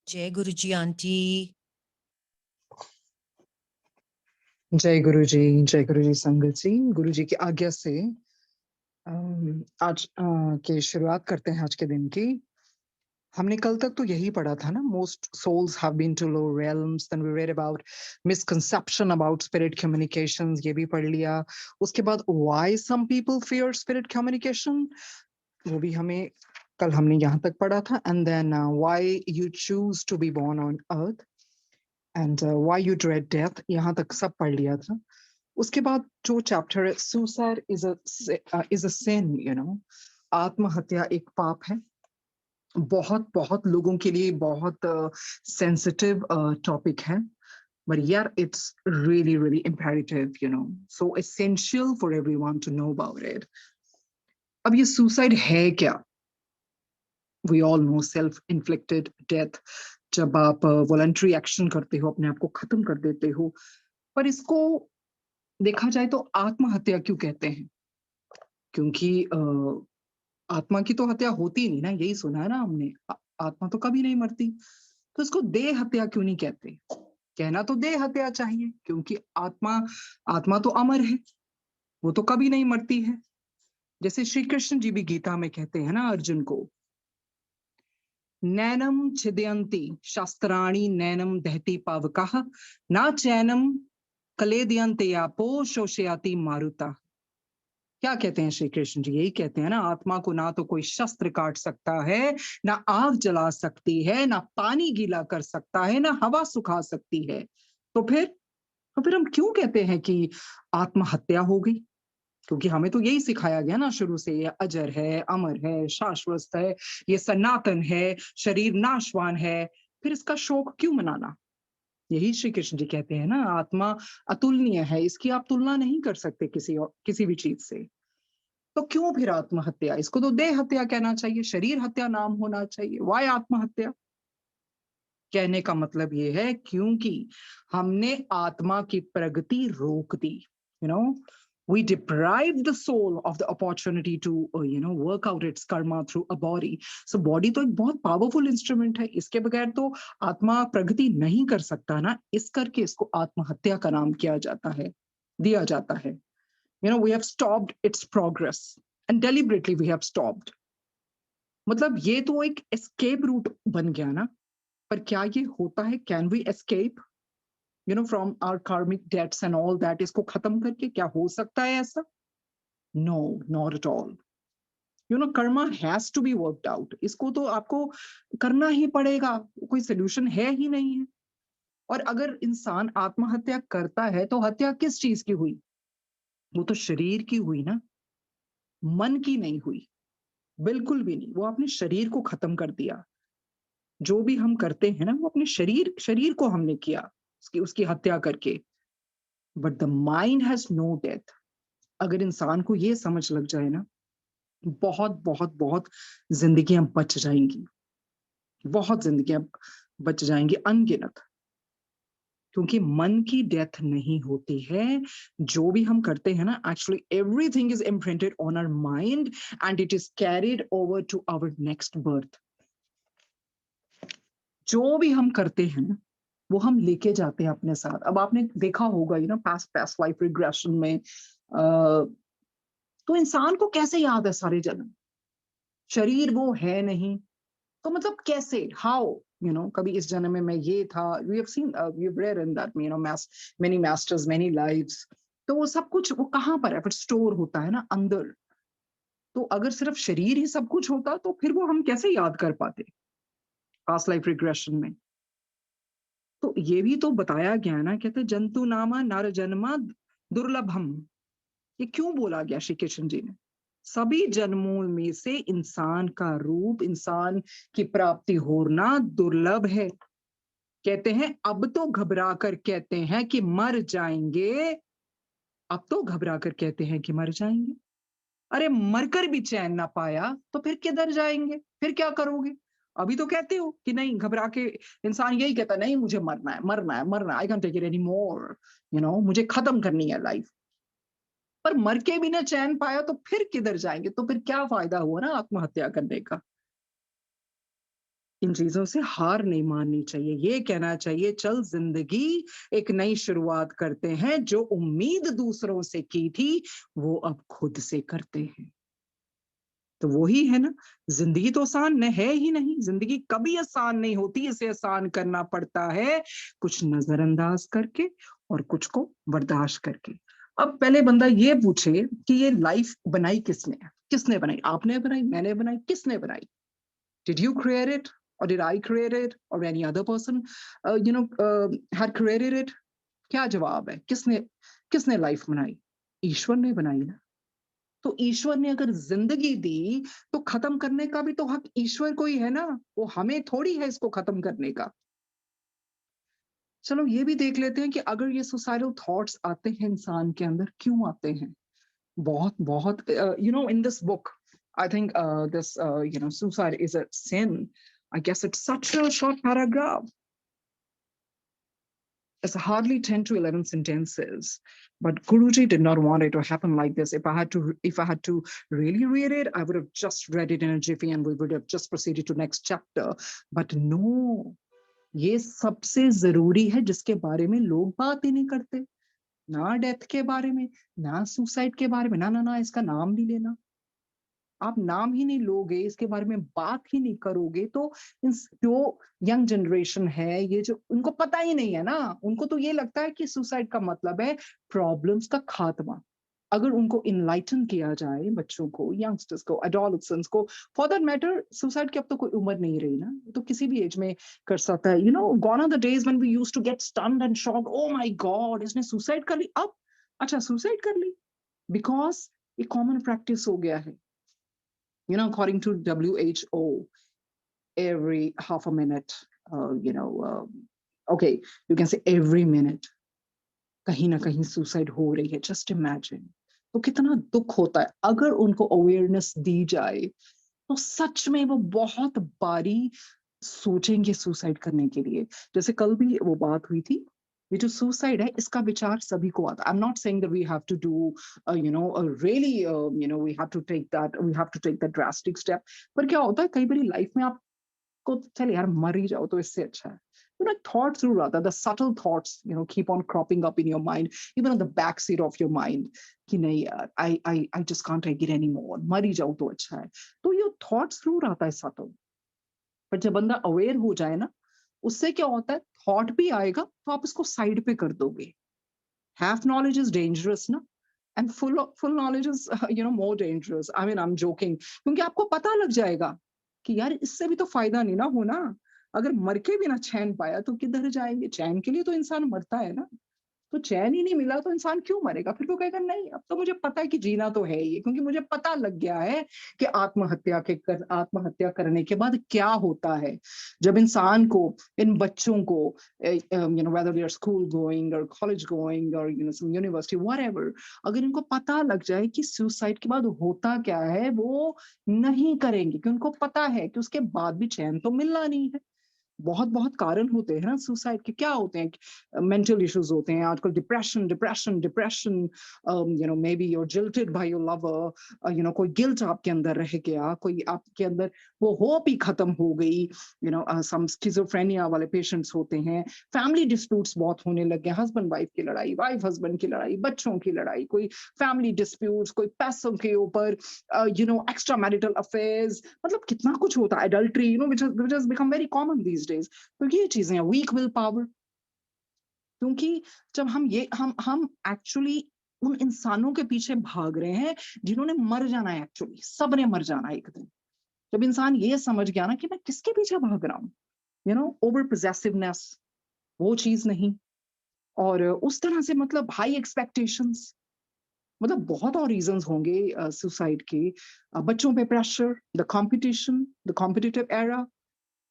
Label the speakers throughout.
Speaker 1: जय गुरु जी आंटी।
Speaker 2: जय गुरु जी संगत जी। गुरु जी की आज्ञा से आज की शुरुआत करते हैं आज के दिन की। हमने कल तक तो यही पढ़ा था ना, most souls have been to low realms, then we read about misconception about spirit communications, ये भी पढ़ लिया। उसके बाद why some people fear spirit communication, वो भी हमें कल हमने यहाँ तक पढ़ा था। And then why you choose to be born on earth and why you dread death, यहाँ तक सब पढ़ लिया था। उसके बाद जो चैप्टर है, सुसाइड इज अ सिन, आत्महत्या एक पाप है। बहुत बहुत लोगों के लिए बहुत सेंसिटिव टॉपिक है, but yeah, it's really really imperative, so essential for everyone to know about it. अब ये सुसाइड है क्या? We all know self inflicted death, जब आप वॉलंटरी एक्शन करते हो, अपने आप को खत्म कर देते हो। पर इसको देखा जाए तो आत्महत्या क्यों कहते हैं? क्योंकि आत्मा की तो हत्या होती नहीं ना, यही सुना है ना हमने। आत्मा तो कभी नहीं मरती, तो इसको देह हत्या क्यों नहीं कहते? कहना तो देह हत्या चाहिए, क्योंकि आत्मा आत्मा तो अमर है, वो तो कभी नहीं मरती है। जैसे श्री कृष्ण जी भी गीता में कहते हैं ना अर्जुन को, नैनम छिदयंती शास्त्राणि नैनम दहति पावकः न चैनम कलेदयन्ते आपो शोषयति मारुता। क्या कहते हैं श्री कृष्ण जी? यही कहते हैं ना, आत्मा को ना तो कोई शस्त्र काट सकता है, ना आग जला सकती है, ना पानी गीला कर सकता है, ना हवा सुखा सकती है। तो फिर हम क्यों कहते हैं कि आत्महत्या हो गई? क्योंकि हमें तो यही सिखाया गया ना शुरू से, ये अजर है, अमर है, शाश्वत है, ये सनातन है, शरीर नाशवान है। फिर इसका शोक क्यों मनाना? यही श्री कृष्ण जी कहते हैं ना, आत्मा अतुलनीय है, इसकी आप तुलना नहीं कर सकते किसी भी चीज से। तो क्यों फिर आत्महत्या? इसको तो देह हत्या कहना चाहिए, शरीर हत्या नाम होना चाहिए। वाय आत्महत्या? कहने का मतलब ये है क्योंकि हमने आत्मा की प्रगति रोक दी। You know we deprive the soul of the opportunity to work out its karma through a body. So body तो एक बहुत पावरफुल इंस्ट्रूमेंट है, इसके बगैर तो आत्मा प्रगति नहीं कर सकता ना। इस करके इसको आत्महत्या का नाम किया जाता है, दिया जाता है। We have stopped its progress and deliberately we have stopped. मतलब ये तो एक एस्केप रूट बन गया ना। पर क्या ये होता है? Can we escape from our karmic debts and all that? इसको खत्म करके क्या हो सकता है ऐसा? No, not at all. Karma has to be worked out. इसको तो आपको करना ही पड़ेगा, कोई सोल्यूशन है ही नहीं है। और अगर इंसान आत्महत्या करता है तो हत्या किस चीज की हुई? वो तो शरीर की हुई ना, मन की नहीं हुई। बिल्कुल भी नहीं, वो अपने शरीर को खत्म कर दिया। जो भी हम करते हैं ना, वो अपने शरीर शरीर को हमने किया, उसकी हत्या करके। But the mind has no death. अगर इंसान को ये समझ लग जाए ना, बहुत बहुत बहुत जिंदगियां बच जाएंगी, बहुत जिंदगियां बच जाएंगी, अनगिनत। क्योंकि मन की डेथ नहीं होती है। जो भी हम करते हैं ना, actually everything is imprinted on our mind and it is carried over to our next birth. जो भी हम करते हैं ना, वो हम लेके जाते हैं अपने साथ। अब आपने देखा होगा पास्ट पास्ट लाइफ रिग्रेशन में, तो इंसान को कैसे याद है सारे जन्म? शरीर वो है नहीं, तो मतलब कैसे, हाउ? कभी इस जन्म में मैं ये था। We have seen, we have read in that many masters many lives. तो वो सब कुछ वो कहाँ पर है? फिर स्टोर होता है ना अंदर। तो अगर सिर्फ शरीर ही सब कुछ होता तो फिर वो हम कैसे याद कर पाते पास्ट लाइफ रिग्रेशन में? तो ये भी तो बताया गया ना, कहते जंतु नामा नर जन्मा दुर्लभम। ये क्यों बोला गया श्री कृष्ण जी ने? सभी जन्मों में से इंसान का रूप, इंसान की प्राप्ति होना दुर्लभ है। कहते हैं अब तो घबरा कर कहते हैं कि मर जाएंगे। अब तो घबरा कर कहते हैं कि मर जाएंगे। अरे मरकर भी चैन ना पाया तो फिर किधर जाएंगे? फिर क्या करोगे? अभी तो कहते हो कि नहीं, घबरा के इंसान यही कहता नहीं, मुझे मरना है, मरना है, मरना है, I can take it any more, मुझे खत्म करनी है लाइफ। पर मर के भी ना चैन पाया तो फिर किधर जाएंगे? तो फिर क्या फायदा हुआ ना आत्महत्या करने का? इन चीजों से हार नहीं माननी चाहिए, ये कहना चाहिए चल जिंदगी एक नई शुरुआत करते हैं, जो उम्मीद दूसरों से की थी वो अब खुद से करते हैं। तो वही है ना, जिंदगी तो आसान न है ही नहीं, जिंदगी कभी आसान नहीं होती, इसे आसान करना पड़ता है कुछ नजरअंदाज करके और कुछ को बर्दाश्त करके। अब पहले बंदा ये पूछे कि ये लाइफ बनाई किसने, किसने बनाई, आपने बनाई, मैंने बनाई, किसने बनाई? Did you create it? Or did I create it? Or any other person, had created it? क्या जवाब है? किसने किसने लाइफ बनाई? ईश्वर ने बनाई ना। तो ईश्वर ने अगर जिंदगी दी, तो खत्म करने का भी तो हक ईश्वर को ही है ना, वो हमें थोड़ी है इसको खत्म करने का। चलो ये भी देख लेते हैं कि अगर ये सुसाइडल थॉट्स आते हैं इंसान के अंदर, क्यों आते हैं? बहुत बहुत in this book, I think this suicide is a sin. I guess it's such a short paragraph. It's hardly 10 to 11 sentences, but Guruji did not want it to happen like this. If I had to really read it, I would have just read it in a jiffy and we would have just proceeded to next chapter. But no, ये सबसे जरूरी है जिसके बारे में लोग बात ही नहीं करते, ना डेथ के बारे में, ना सुसाइड के बारे में, ना ना ना इसका नाम नहीं लेना। आप नाम ही नहीं लोगे, इसके बारे में बात ही नहीं करोगे, तो जो यंग जनरेशन है, ये जो उनको पता ही नहीं है ना, उनको तो ये लगता है कि सुसाइड का मतलब है प्रॉब्लम्स का खात्मा। अगर उनको इनलाइटन किया जाए, बच्चों को, यंगस्टर्स को, एडोलसेंट्स को, फॉर दैट मैटर, सुसाइड की अब तो कोई उम्र नहीं रही ना, तो किसी भी एज में कर सकता है। Gone are the days when we used to get stunned and shocked, oh my god इसने सुसाइड कर ली। अब अच्छा सुसाइड कर ली, बिकॉज ये कॉमन प्रैक्टिस हो गया है। According to WHO, every half a minute, okay, you can say every minute, कहीं ना कहीं सुसाइड हो रही है। जस्ट इमेजिन, तो कितना दुख होता है। अगर उनको अवेयरनेस दी जाए, तो सच में वो बहुत बारी सोचेंगे सुसाइड करने के लिए। जैसे कल भी वो बात हुई थी, ये जो सुसाइड है इसका विचार सभी को आता है। I am not saying that we have to do really we have to take that drastic step. पर क्या होता है कई बार लाइफ में आप को चल यार मर ही जाओ तो इससे अच्छा है। Thought through rather, the subtle thoughts, keep on cropping up in your mind, even on the back seat of your mind, कि नहीं यार, I just can't take it anymore, मर ही जाओ तो अच्छा है। तो ये thoughts through रहता है subtle, पर जब बंदा अवेयर हो जाए ना, उससे क्या होता है, थॉट भी आएगा तो आप उसको साइड पे कर दोगे। हाफ नॉलेज इज डेंजरस ना, and full knowledge is more dangerous. I mean I am joking, क्योंकि आपको पता लग जाएगा कि यार इससे भी तो फायदा नहीं ना होना। अगर मर के भी ना चैन पाया तो किधर जाएंगे? चैन के लिए तो इंसान मरता है ना। तो चैन ही नहीं मिला तो इंसान क्यों मरेगा? फिर तो कहेगा नहीं अब तो मुझे पता है कि जीना तो है ही, क्योंकि मुझे पता लग गया है कि आत्महत्या करने के बाद क्या होता है। जब इंसान को, इन बच्चों को, whether they are school going or college going or some university whatever, अगर इनको पता लग जाए कि सुसाइड के बाद होता क्या है, वो नहीं करेंगे, क्योंकि उनको पता है कि उसके बाद भी चैन तो मिलना नहीं है। बहुत बहुत कारण होते हैं ना सुसाइड के। क्या होते हैं? मेंटल इश्यूज होते हैं आजकल, depression depression depression, may be you're jilted by your lover, कोई गिल्ट आपके अंदर रह गया, कोई आपके अंदर वो होप ही खत्म हो गई। सम स्किज़ोफ्रेनिया वाले पेशेंट्स होते हैं, फैमिली डिस्प्यूट्स बहुत होने लगे, हस्बैंड वाइफ की लड़ाई, वाइफ हस्बैंड की लड़ाई, बच्चों की लड़ाई, कोई फैमिली डिस्प्यूट्स, कोई पैसों के ऊपर, एक्स्ट्रा मैरिटल अफेयर्स, मतलब कितना कुछ होता है, adultery, which has become very common these days। तो ये चीजें हैं, वीक विल पावर। क्योंकि जब हम एक्चुअली उन इंसानों के पीछे भाग रहे हैं जिन्होंने मर जाना है, एक्चुअली सबने मर जाना है एक दिन। जब इंसान ये समझ गया ना कि मैं किसके पीछे भाग रहा हूँ, ओवर पोजेसिवनेस, वो चीज नहीं, और उस तरह से मतलब हाई एक्सपेक्टेशंस, मतलब बहुत और रीजंस होंगे सुसाइड के। बच्चों पे pressure, the competition, the competitive era,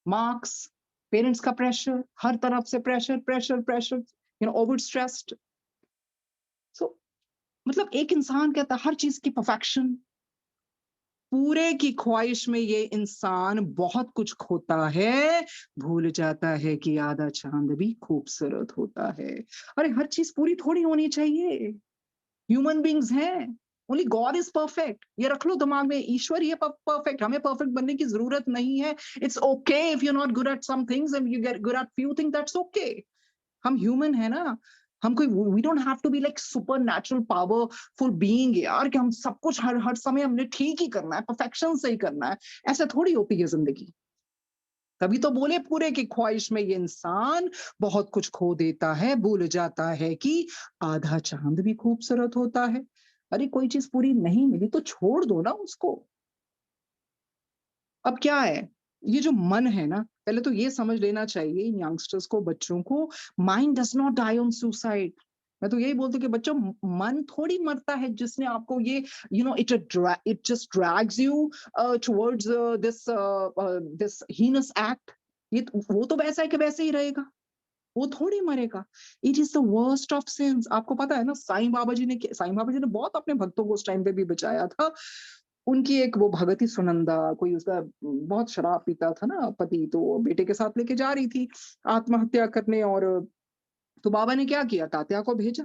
Speaker 2: marks, parents का प्रेशर, हर तरफ से pressure pressure pressure, over stressed. So मतलब एक इंसान कहता है हर चीज की परफेक्शन, पूरे की ख्वाहिश में ये इंसान बहुत कुछ खोता है, भूल जाता है कि आधा चांद भी खूबसूरत होता है। अरे हर चीज पूरी थोड़ी होनी चाहिए, ह्यूमन बींग्स हैं, ओनली गॉड इज परफेक्ट, ये रख लो दिमाग में, ईश्वर ही है परफेक्ट, हमें परफेक्ट बनने की जरूरत नहीं है। It's okay if you not good at some things and you get good at few things, that's okay. हम ह्यूमन है ना, हम कोई, we don't have to be like super natural powerful being यार, कि हम सब कुछ हर हर समय हमने ठीक ही करना है, परफेक्शन से ही करना है। ऐसा थोड़ी होती है जिंदगी। तभी तो बोले पूरे की ख्वाहिश में ये इंसान बहुत कुछ खो देता है, भूल जाता है कि आधा चांद भी खूबसूरत होता है। अरे कोई चीज पूरी नहीं मिली तो छोड़ दो ना उसको। अब क्या है, ये जो मन है ना, पहले तो ये समझ लेना चाहिए इन यंगस्टर्स को, बच्चों को, mind does not die on suicide. मैं तो यही बोलती हूँ कि बच्चों, मन थोड़ी मरता है जिसने आपको ये, it just drags you towards this this heinous act. वो तो वैसा है कि वैसे ही रहेगा, वो थोड़ी मरेगा। It is the worst of since. आपको पता है ना, साईं बाबा जी ने बहुत अपने भक्तों को उस टाइम पे भी बचाया था। उनकी एक वो भगत ही सुनंदा, कोई उसका बहुत शराब पीता था ना पति, तो वो बेटे के साथ लेके जा रही थी आत्महत्या करने, और तो बाबा ने क्या किया, तात्या को भेजा।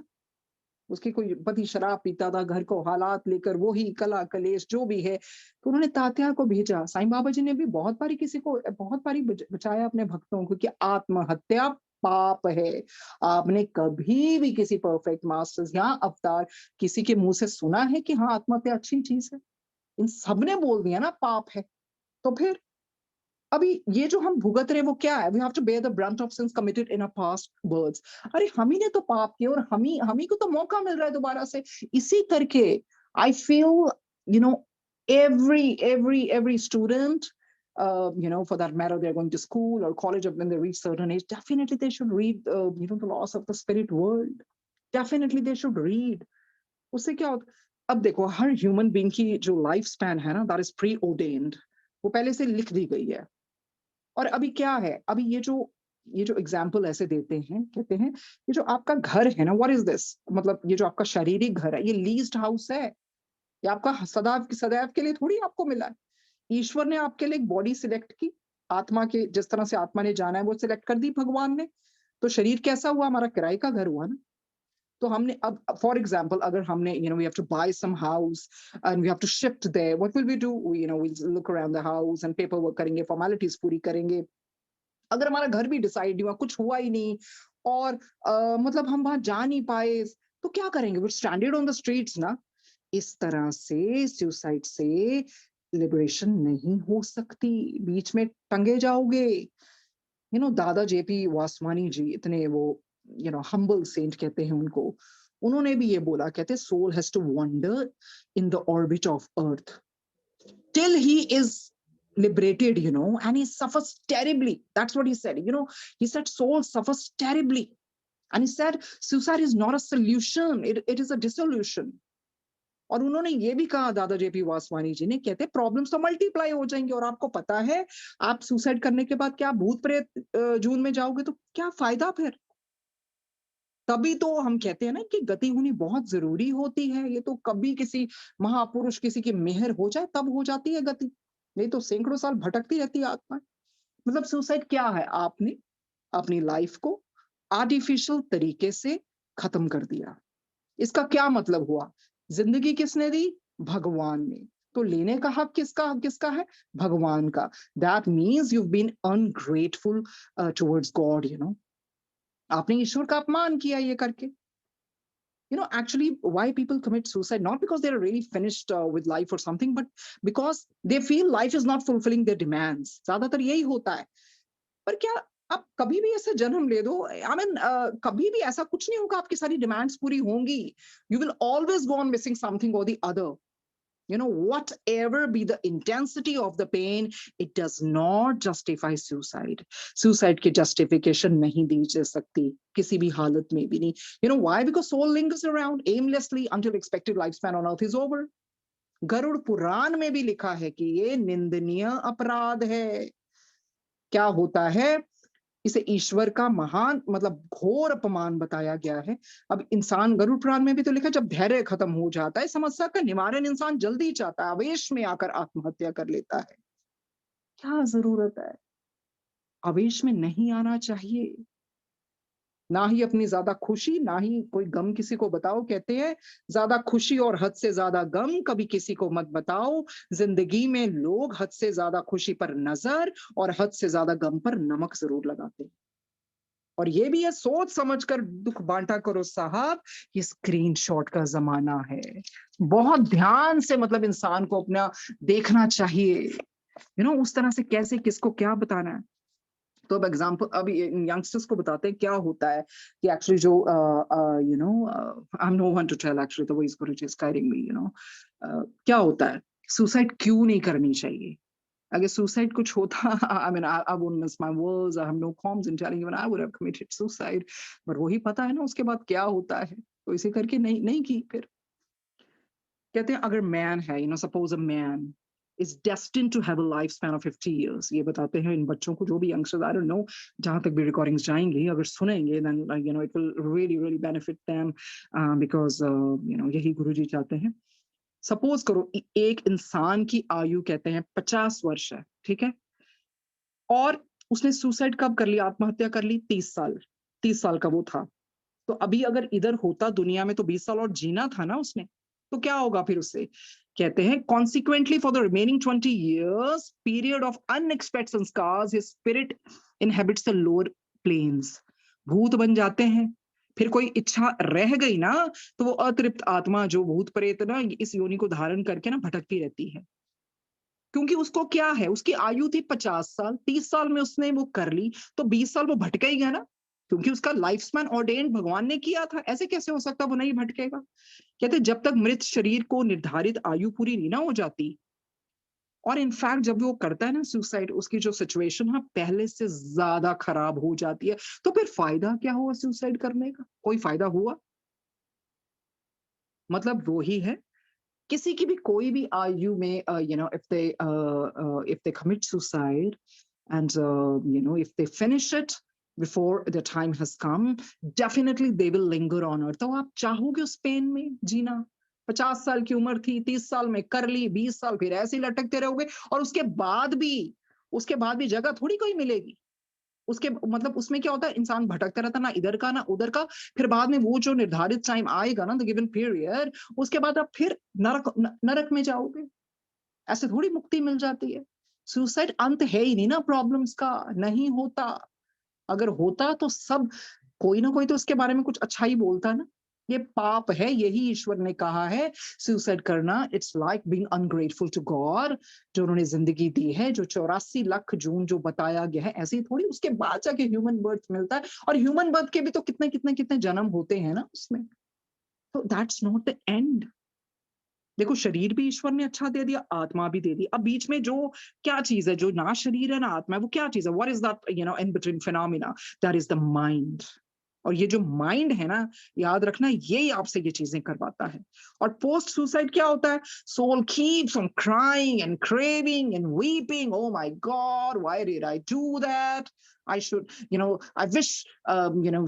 Speaker 2: उसके कोई पति शराब पीता था, घर को हालात लेकर वो ही कला कलेश जो भी है, तो उन्होंने तात्या को भेजा। साईं बाबा जी ने भी बहुत बारी किसी को, बहुत बारी बचाया अपने भक्तों को कि आत्महत्या पाप है। आपने कभी भी किसी परफेक्ट मास्टर्स या अवतार किसी के मुंह से सुना है कि हाँ आत्महत्या अच्छी चीज है? इन सब ने बोल दिया ना पाप है। तो फिर अभी ये जो हम भुगत रहे वो क्या है, we have to bear the brunt of sins committed in our past births. अरे हम ही ने तो पाप किया, और हम ही को तो मौका मिल रहा है दोबारा से इसी करके। I feel, you know, every student, for that matter, they're going to school or college, when they reach certain age, definitely they should read, the laws of the spirit world. Definitely they should read. उससे क्या होता, अब देखो हर human being की जो life span है ना, that is pre ओर्डेन्ड, वो पहले से लिख दी गई है। और अभी क्या है, अभी ये जो एग्जाम्पल ऐसे देते हैं, कहते हैं ये जो आपका घर है ना, व्हाट इज दिस, मतलब ये जो आपका शारीरिक घर है, ये लीज्ड हाउस है। ये आपका सदैव सदैव के लिए थोड़ी आपको मिला है। ईश्वर ने आपके लिए एक बॉडी सिलेक्ट की, आत्मा के जिस तरह से आत्मा ने जाना है वो सिलेक्ट कर दी भगवान ने। तो शरीर कैसा हुआ, हमारा किराए का घर हुआ ना। तो हमने अब, फॉर एग्जाम्पल, अगर हमने, we have to buy some house and we have to shift there, what will we do, will look around the house and paper work करेंगे, फॉर्मेलिटीज पूरी करेंगे। अगर हमारा घर भी डिसाइड नहीं हुआ, कुछ हुआ ही नहीं, और मतलब हम वहां जा नहीं पाए, तो क्या करेंगे, वो स्टैंडर्ड ऑन द स्ट्रीट्स ना। इस तरह से सुसाइड से लिबरेशन नहीं हो सकती, बीच में टंगे जाओगे। दादा जेपी वासवानी जी, इतने वो, हम्बल सेंट कहते हैं उनको। उन्होंने भी ये बोला, कहते soul has to wander in the orbit of earth till he is liberated, and he suffers terribly. That's what he said. He said soul suffers terribly. And he said suicide is not a solution, it is a dissolution. और उन्होंने ये भी कहा, दादा JP Vaswani जी ने, कहते problems तो multiply हो जाएंगे, और आपको पता है आप सुसाइड करने के बाद क्या भूत प्रेत जून में जाओगे, तो क्या फायदा फिर। तभी तो हम कहते हैं ना कि गति होनी बहुत जरूरी होती है। ये तो कभी किसी महापुरुष, किसी की मेहर हो जाए तब हो जाती है गति, नहीं तो सैकड़ों साल भटकती रहती है आत्मा। मतलब सुसाइड क्या है, आपने अपनी लाइफ को आर्टिफिशियल तरीके से खत्म कर दिया। इसका क्या मतलब हुआ, जिंदगी किसने दी, भगवान ने। तो लेने का हक किसका किसका है, भगवान का। That means you been ungrateful towards God. आपने ईश्वर का अपमान किया ये करके। Actually, why people commit suicide, not because they're really finished with life or something, but because they feel life is not fulfilling their demands. ज्यादातर यही होता है। पर क्या आप कभी भी ऐसे जन्म ले दो, आई मीन कभी भी ऐसा कुछ नहीं होगा आपकी सारी डिमांड्स पूरी होंगी। You will always go on missing something और the other. Whatever be the intensity of the pain, it does not justify suicide. Suicide की justification नहीं दी जा सकती किसी भी हालत में भी नहीं। Why? Because soul lingers around aimlessly until expected lifespan on earth is over. Garuda Purana में भी लिखा है कि ये निंदनीय अपराध है। क्या होता है, इसे ईश्वर का महान, मतलब घोर अपमान बताया गया है। अब इंसान, गरुड़ पुराण में भी तो लिखा, जब धैर्य खत्म हो जाता है, समस्या का निवारण इंसान जल्दी चाहता है, आवेश में आकर आत्महत्या कर लेता है। क्या जरूरत है, आवेश में नहीं आना चाहिए। ना ही अपनी ज्यादा खुशी, ना ही कोई गम किसी को बताओ। कहते हैं ज्यादा खुशी और हद से ज्यादा गम कभी किसी को मत बताओ। जिंदगी में लोग हद से ज्यादा खुशी पर नजर और हद से ज्यादा गम पर नमक जरूर लगाते हैं। और ये भी है, सोच समझकर दुख बांटा करो साहब, ये स्क्रीनशॉट का जमाना है। बहुत ध्यान से मतलब इंसान को अपना देखना चाहिए, उस तरह से कैसे किसको क्या बताना है। तो अब एग्जाम्पल, अब यंगस्टर्स को बताते हैं क्या होता है कि एक्चुअली जो I am no one to tell actually the way is Guruji is guiding me, क्या होता है, सुसाइड क्यों नहीं करनी चाहिए। अगर सुसाइड कुछ होता, I mean I wouldn't miss my words, I have no qualms in telling you when I would have committed suicide, but वही पता है ना उसके बाद क्या होता है, तो इसे करके नहीं नहीं की फिर। कहते हैं अगर मैन है, suppose a man is destined to have a lifespan of 50 years, ये बताते हैं इन बच्चों को, जो भी यंगस्टर्स, आई डोंट नो, जहां तक भी रिकॉर्डिंग्स जाएंगी अगर सुनेंगे, then it will really really benefit them, because यही गुरुजी चाहते हैं। सपोज करो एक इंसान की आयु कहते हैं 50 वर्ष है, ठीक है, और उसने सुसाइड कब कर लिया, आत्महत्या कर ली 30 साल, 30 साल का वो था। तो अभी अगर इधर होता दुनिया में तो 20 साल और जीना था ना उसने, तो क्या होगा फिर उससे। कहते हैं consequently for the remaining 20 years period of unexpected sanskars his spirit inhabits the lower planes, भूत बन जाते हैं। फिर कोई इच्छा रह गई ना, तो वो अतृप्त आत्मा जो भूत प्रेत ना इस योनि को धारण करके ना भटकती रहती है। क्योंकि उसको क्या है, उसकी आयु थी 50 साल, 30 साल में उसने वो कर ली, तो 20 साल वो भटकेगा ना, क्योंकि उसका लाइफ स्पैन ऑर्डेन्ड भगवान ने किया था। ऐसे कैसे हो सकता वो नहीं भटकेगा। कहते जब तक मृत शरीर को निर्धारित आयु पूरी नहीं ना हो जाती, और इनफैक्ट जब वो करता है ना सुसाइड, उसकी जो सिचुएशन है पहले से ज्यादा खराब हो जाती है। तो फिर फायदा क्या हुआ सुसाइड करने का, कोई फायदा हुआ। मतलब वो ही है, किसी की भी कोई भी आयु में if they commit suicide and if they finish it before the time has come, definitely they will linger on earth। तो आप चाहोगे उस पेन में जीना। 50 साल की उम्र थी, 30 साल में कर ली, 20 साल फिर ऐसे ही लटकते रहोगे, और उसके बाद भी जगह थोड़ी कोई मिलेगी। उसके मतलब उसमें क्या होता है, इंसान भटकता रहता ना इधर का ना उधर का। फिर बाद में वो जो निर्धारित टाइम आएगा ना, द गिवन पीरियड, उसके बाद आप फिर नरक में जाओगे। ऐसे थोड़ी मुक्ति मिल जाती है। सुसाइड अंत है ही नहीं ना प्रॉब्लम्स का, नहीं होता। अगर होता तो सब, कोई ना कोई तो उसके बारे में कुछ अच्छा ही बोलता ना। ये पाप है, यही ईश्वर ने कहा है सुसाइड करना। It's like being ungrateful to God, जो उन्होंने जिंदगी दी है, जो 84 लाख जून जो बताया गया है, ऐसे ही थोड़ी उसके बाद जाके ह्यूमन बर्थ मिलता है। और ह्यूमन बर्थ के भी तो कितने कितने कितने जन्म होते हैं ना उसमें। तो दैट्स नॉट द एंड। देखो शरीर भी ईश्वर ने अच्छा दे दिया, आत्मा भी दे दी। अब बीच में जो क्या चीज है, जो ना शरीर है ना आत्मा है, वो क्या चीज है, what is that in between phenomena, that is the mind. और ये जो माइंड है ना, याद रखना, यही आपसे ये चीजें करवाता है। और पोस्ट सुसाइड क्या होता है, soul keeps on crying and craving and weeping, oh my god why did I do that, I should I wish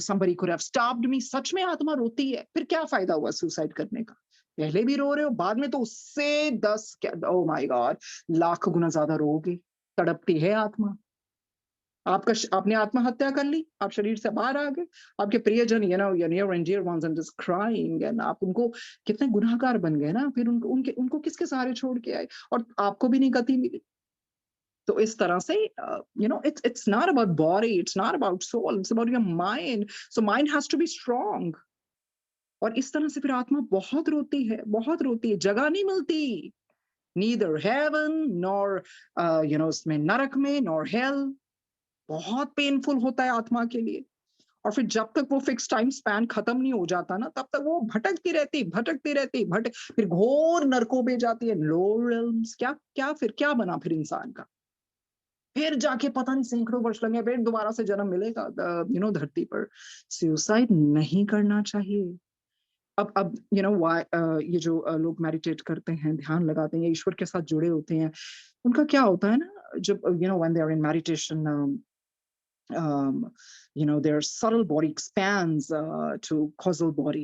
Speaker 2: somebody could have stopped me। सच में आत्मा रोती है। फिर क्या फायदा हुआ सुसाइड करने का, पहले भी रो रहे हो, बाद में तो उससे 10 ओ माय गॉड लाख गुना ज्यादा रोगे। तड़पती है आत्मा। आपने आत्महत्या कर ली, आप शरीर से बाहर आ गए, आपके प्रियजन your near and dear ones and just crying, and आप उनको कितने गुनाहगार बन गए ना। फिर उनको किसके सहारे छोड़ के आए, और आपको भी नहीं गति मिली। तो इस तरह से it's not about body, it's not about soul, it's about your mind, so mind has to be strong। और इस तरह से फिर आत्मा बहुत रोती है, बहुत रोती है, जगह नहीं मिलती। neither heaven nor उसमें नरक में nor hell। बहुत पेनफुल होता है आत्मा के लिए। और फिर जब तक वो फिक्स टाइम स्पैन खत्म नहीं हो जाता ना, तब तक वो भटकती रहती भटकती रहती फिर घोर नरकों में जाती है, लोअर रेल्म्स। क्या क्या फिर क्या बना फिर इंसान का, फिर जाके पता नहीं सैकड़ों वर्ष लगे, फिर दोबारा से जन्म मिलेगा धरती पर। सुसाइड नहीं करना चाहिए। अब ये जो लोग मेडिटेट करते हैं, ध्यान लगाते हैं, ईश्वर के साथ जुड़े होते हैं, उनका क्या होता है ना, जब when they are in meditation, their subtle body expands to causal body।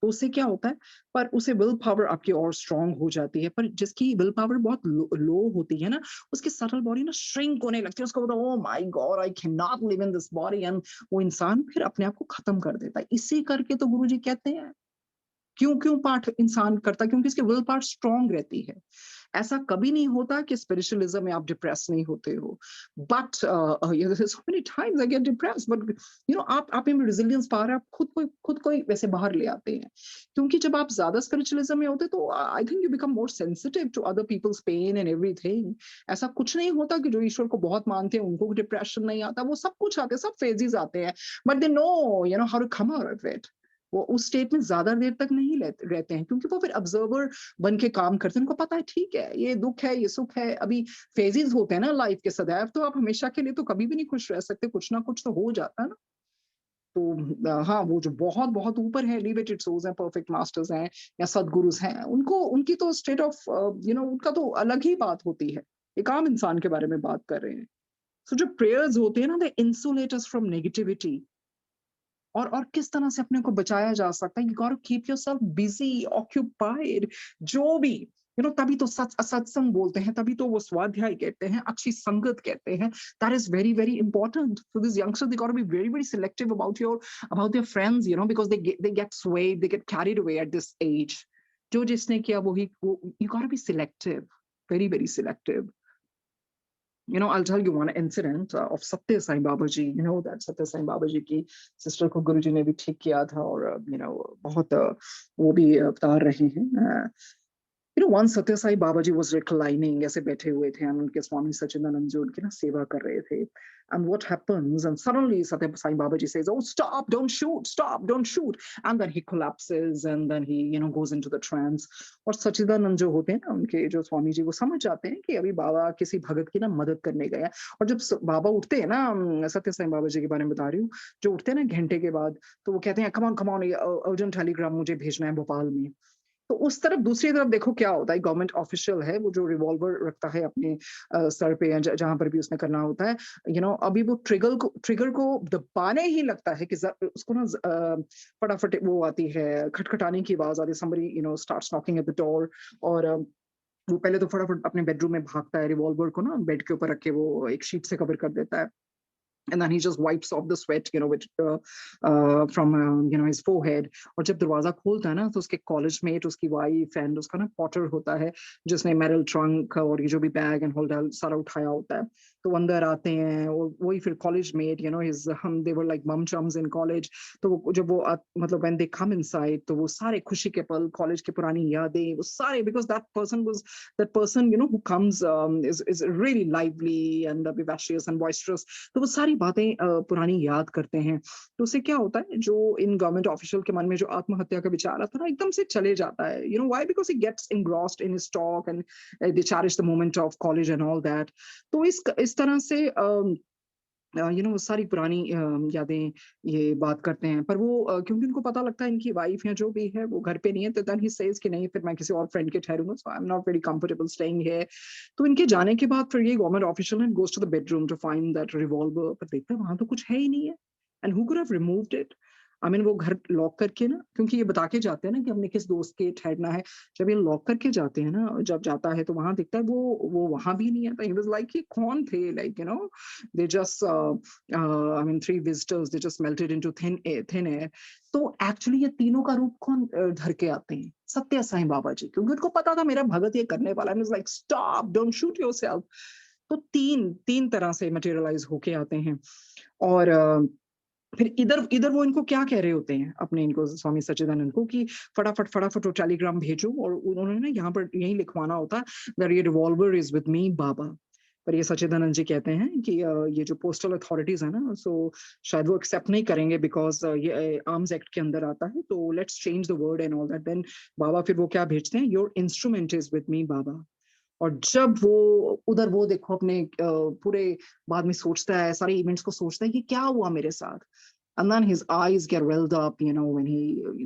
Speaker 2: तो उससे क्या होता है, पर उसे विल पावर आपकी और स्ट्रांग हो जाती है। पर जिसकी विल पावर बहुत लो होती है ना, उसकी सटल बॉडी ना श्रिंक होने लगती है, उसको बोलता है oh my God I can not live in this body, and वो इंसान फिर अपने आप को खत्म कर देता है। इसी करके तो गुरुजी कहते हैं, क्यों क्यों पाठ इंसान करता है, क्योंकि इसकी विल पावर स्ट्रांग रहती है। ऐसा कभी नहीं होता कि स्पिरिचुअलिज्म में आप डिप्रेस नहीं होते हो, but so many times I get depress, but आप में रेजिलियंस पावर आप खुद को ही वैसे बाहर ले आते हैं। क्योंकि जब आप ज्यादा स्पिरिचुअलिज्म में होते तो I think you become more sensitive to other people's pain and everything. ऐसा कुछ नहीं होता कि जो ईश्वर को बहुत मानते हैं उनको डिप्रेशन नहीं आता, वो सब कुछ आते हैं, सब फेजेस आते हैं, but they know how to come out of it. वो उस स्टेट में ज्यादा देर तक नहीं रहते हैं, क्योंकि वो फिर ऑब्जर्वर बन के काम करते हैं। उनको पता है ठीक है, ये दुख है, ये सुख है, अभी फेजेस होते हैं ना लाइफ के, सदैव तो आप हमेशा के लिए तो कभी भी नहीं खुश रह सकते, कुछ ना कुछ तो हो जाता है ना। तो हाँ, वो जो बहुत बहुत ऊपर है, एलिवेटेड सोल्स हैं, परफेक्ट मास्टर्स हैं या सदगुरुज हैं, उनको उनकी तो स्टेट ऑफ उनका तो अलग ही बात होती है। एक आम इंसान के बारे में बात कर रहे हैं। सो जो प्रेयर्स होते हैं ना, दे इंसुलेट अस फ्रॉम नेगेटिविटी। और किस तरह से अपने को बचाया जा सकता है, you got to keep yourself busy, occupied. जो भी तभी तो सत्संग बोलते हैं, तभी तो वो स्वाध्याय कहते हैं, अच्छी संगत कहते हैं। That is very very important for this youngster. They got to be very very selective about their friends, because they get swayed, they get carried away at this age. जो जिसने किया वही वो, you got to be selective, very very selective. I'll tell you one incident of Satya Sai Babaji. That Satya Sai Babaji की sister को गुरुजी ने भी ठीक किया था, और बहुत वो भी बता रहे हैं। Once Satya Sai Babaji was reclining, ऐसे बैठे हुए थे, and उनके स्वामी सच्चिदानंद जी उनकी ना सेवा कर रहे थे। And what happens? And suddenly Satya Sai Babaji says, "Oh, stop! Don't shoot! Stop! Don't shoot!" And then he collapses, and then he, goes into the trance. और सच्चिदानंद जो होते हैं ना, उनके जो स्वामी जी, वो समझ जाते हैं कि अभी बाबा किसी भगत की ना मदद करने गए हैं। और जब बाबा उठते हैं ना, सत्य साई बाबा जी के बारे में बता रही हूँ, जो उठते हैं ना घंटे के बाद, तो वो कहते हैं कम ऑन अर्जेंट टेलीग्राम मुझे भेजना है भोपाल में। तो उस तरफ, दूसरी तरफ देखो क्या होता है, गवर्नमेंट ऑफिशियल है, वो जो रिवॉल्वर रखता है अपने सर पे या जहां पर भी उसने करना होता है, अभी वो ट्रिगर को दबाने ही लगता है कि उसको ना फटाफट वो आती है, खटखटाने की आवाज आती है, somebody starts knocking at the door। और वो पहले तो फटाफट अपने बेडरूम में भागता है, रिवॉल्वर को ना बेड के ऊपर रख के वो एक शीट से कवर कर देता है। And then he just wipes off the sweat, from his forehead. और जब दरवाजा खोलता है ना, तो उसके कॉलेज मेट, उसकी वाइफ एंड उसका ना पॉटर होता है, जिसने मेरल ट्रंक और ये जो भी बैग एंड होल्डर सारा उठाया होता है, तो अंदर आते हैं। और वही फिर कॉलेज मेट, हम दे वर लाइक मम चम्स इन कॉलेज। तो वो जब वो मतलब व्हेन दे कम इनसाइड, तो वो सारे खुशी के पल, कॉलेज की पुरानी यादें, वो सारे, because that person who comes is really lively and vivacious and boisterous। तो वो सारी बातें पुरानी याद करते हैं। तो उससे क्या होता है, जो इन गवर्नमेंट ऑफिशियल के मन में जो आत्महत्या का विचार आता है ना, एकदम से चले जाता है। why? Because he gets engrossed in his talk and they cherish the moment of college and all that। तो इस तरह से वो सारी पुरानी यादें ये बात करते हैं। पर वो क्योंकि उनको पता लगता है इनकी वाइफ या जो भी है वो घर पे नहीं है, तो देन ही सेज कि नहीं, फिर मैं किसी और फ्रेंड के ठहरूंगा, so I am not very comfortable staying here. तो इनके जाने के बाद फिर ये government official goes to the bedroom to find that revolver, पर देखता है वहां तो कुछ है ही नहीं है। And who could have removed it? I mean वो घर लॉक करके ना, क्योंकि ये बता के जाते हैं ना कि हमने किस दोस्त के ठहरना है। जब ये लॉक करके जाते हैं ना, जब जाता है तो वहां दिखता है वो वहां भी नहीं है। तो ही वाज लाइक, ये कौन थे? Like they just I mean 3 visitors, they just melted into thin air। तो एक्चुअली ये तीनों का रूप कौन धर के आते हैं? सत्य साईं बाबा जी, क्योंकि उनको पता था मेरा भगत ये करने वाला है। Like stop, don't shoot yourself. तो तीन तरह से मटेरियलाइज होके आते हैं। और फिर इधर इधर वो इनको क्या कह रहे होते हैं, अपने इनको स्वामी सच्चिदानंद को, कि फटाफट वो टेलीग्राम भेजो। और उन्होंने ना यहाँ पर यही लिखवाना होता है दैट ये रिवॉल्वर इज विद मी बाबा। पर ये सच्चिदानंद जी कहते हैं कि ये जो पोस्टल अथॉरिटीज है ना, सो शायद वो एक्सेप्ट नहीं करेंगे, बिकॉज ये आर्म्स एक्ट के अंदर आता है। तो let's change the word and all that. Then बाबा फिर वो क्या भेजते हैं, your instrument is with me बाबा। और जब वो उधर वो देखो अपने पूरे बाद में सोचता है, सारे इवेंट्स को सोचता है कि क्या हुआ मेरे साथ। And then his eyes get welled up, when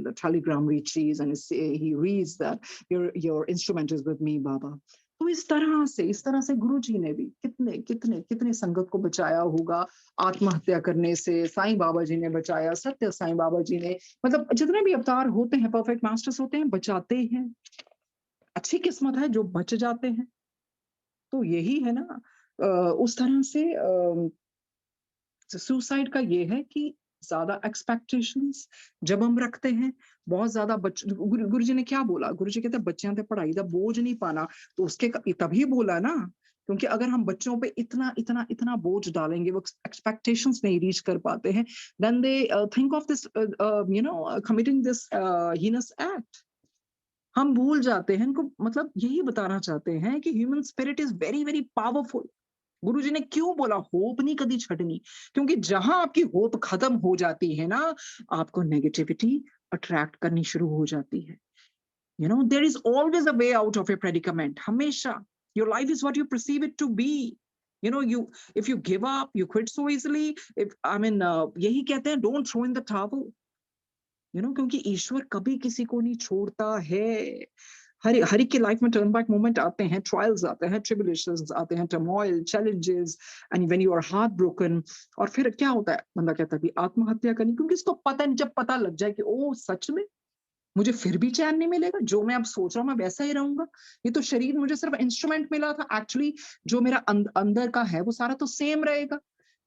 Speaker 2: the telegram reaches and he reads that your instrument is with me, Baba. तो इस तरह से गुरुजी ने भी कितने कितने कितने संगत को बचाया होगा आत्महत्या करने से। साईं बाबा जी ने बचाया, सत्य साईं बाबा जी ने, मतलब जितने भी अवतार होते हैं, परफेक्ट मास्टर्स होते हैं, बचाते हैं। अच्छी किस्मत है जो बच जाते हैं। तो यही है ना, उस तरह से सुसाइड का ये है कि ज्यादा एक्सपेक्टेशंस जब हम रखते हैं, बहुत ज्यादा गुरु जी ने क्या बोला, गुरु जी कहते हैं बच्चों पे पढ़ाई का बोझ नहीं पाना। तो उसके तभी बोला ना, क्योंकि अगर हम बच्चों पे इतना इतना इतना बोझ डालेंगे, वो एक्सपेक्टेशंस नहीं रीच कर पाते हैं, then they think of this committing this heinous act. हम भूल जाते हैं इनको, मतलब यही बताना चाहते हैं कि human spirit is very very powerful. Guruji ने क्यों बोला होप नहीं कभी छड़नी, क्योंकि जहां आपकी होप खत्म हो जाती है ना, आपको नेगेटिविटी अट्रैक्ट करनी शुरू हो जाती है। You know, there is always a way out of a predicament, हमेशा। Your life is what you perceive it to be. You know, you if you give up, you quit so easily, if I mean यही कहते हैं don't throw in the towel. You know, क्योंकि ईश्वर कभी किसी को नहीं छोड़ता है। हर एक की लाइफ में टर्न बैक मोमेंट आते हैं, ट्रायल्स आते हैं, ट्रिबुलेशंस आते हैं, turmoil, challenges, and when you are heart broken. और फिर क्या होता है, बंदा कहता है कि आत्महत्या करनी, क्योंकि इसको पता नहीं, जब पता लग जाए कि ओ सच में मुझे फिर भी चैन नहीं मिलेगा, जो मैं अब सोच रहा हूँ मैं वैसा ही रहूंगा, ये तो शरीर मुझे सिर्फ इंस्ट्रूमेंट मिला था, एक्चुअली जो मेरा अंदर का है वो सारा तो सेम रहेगा।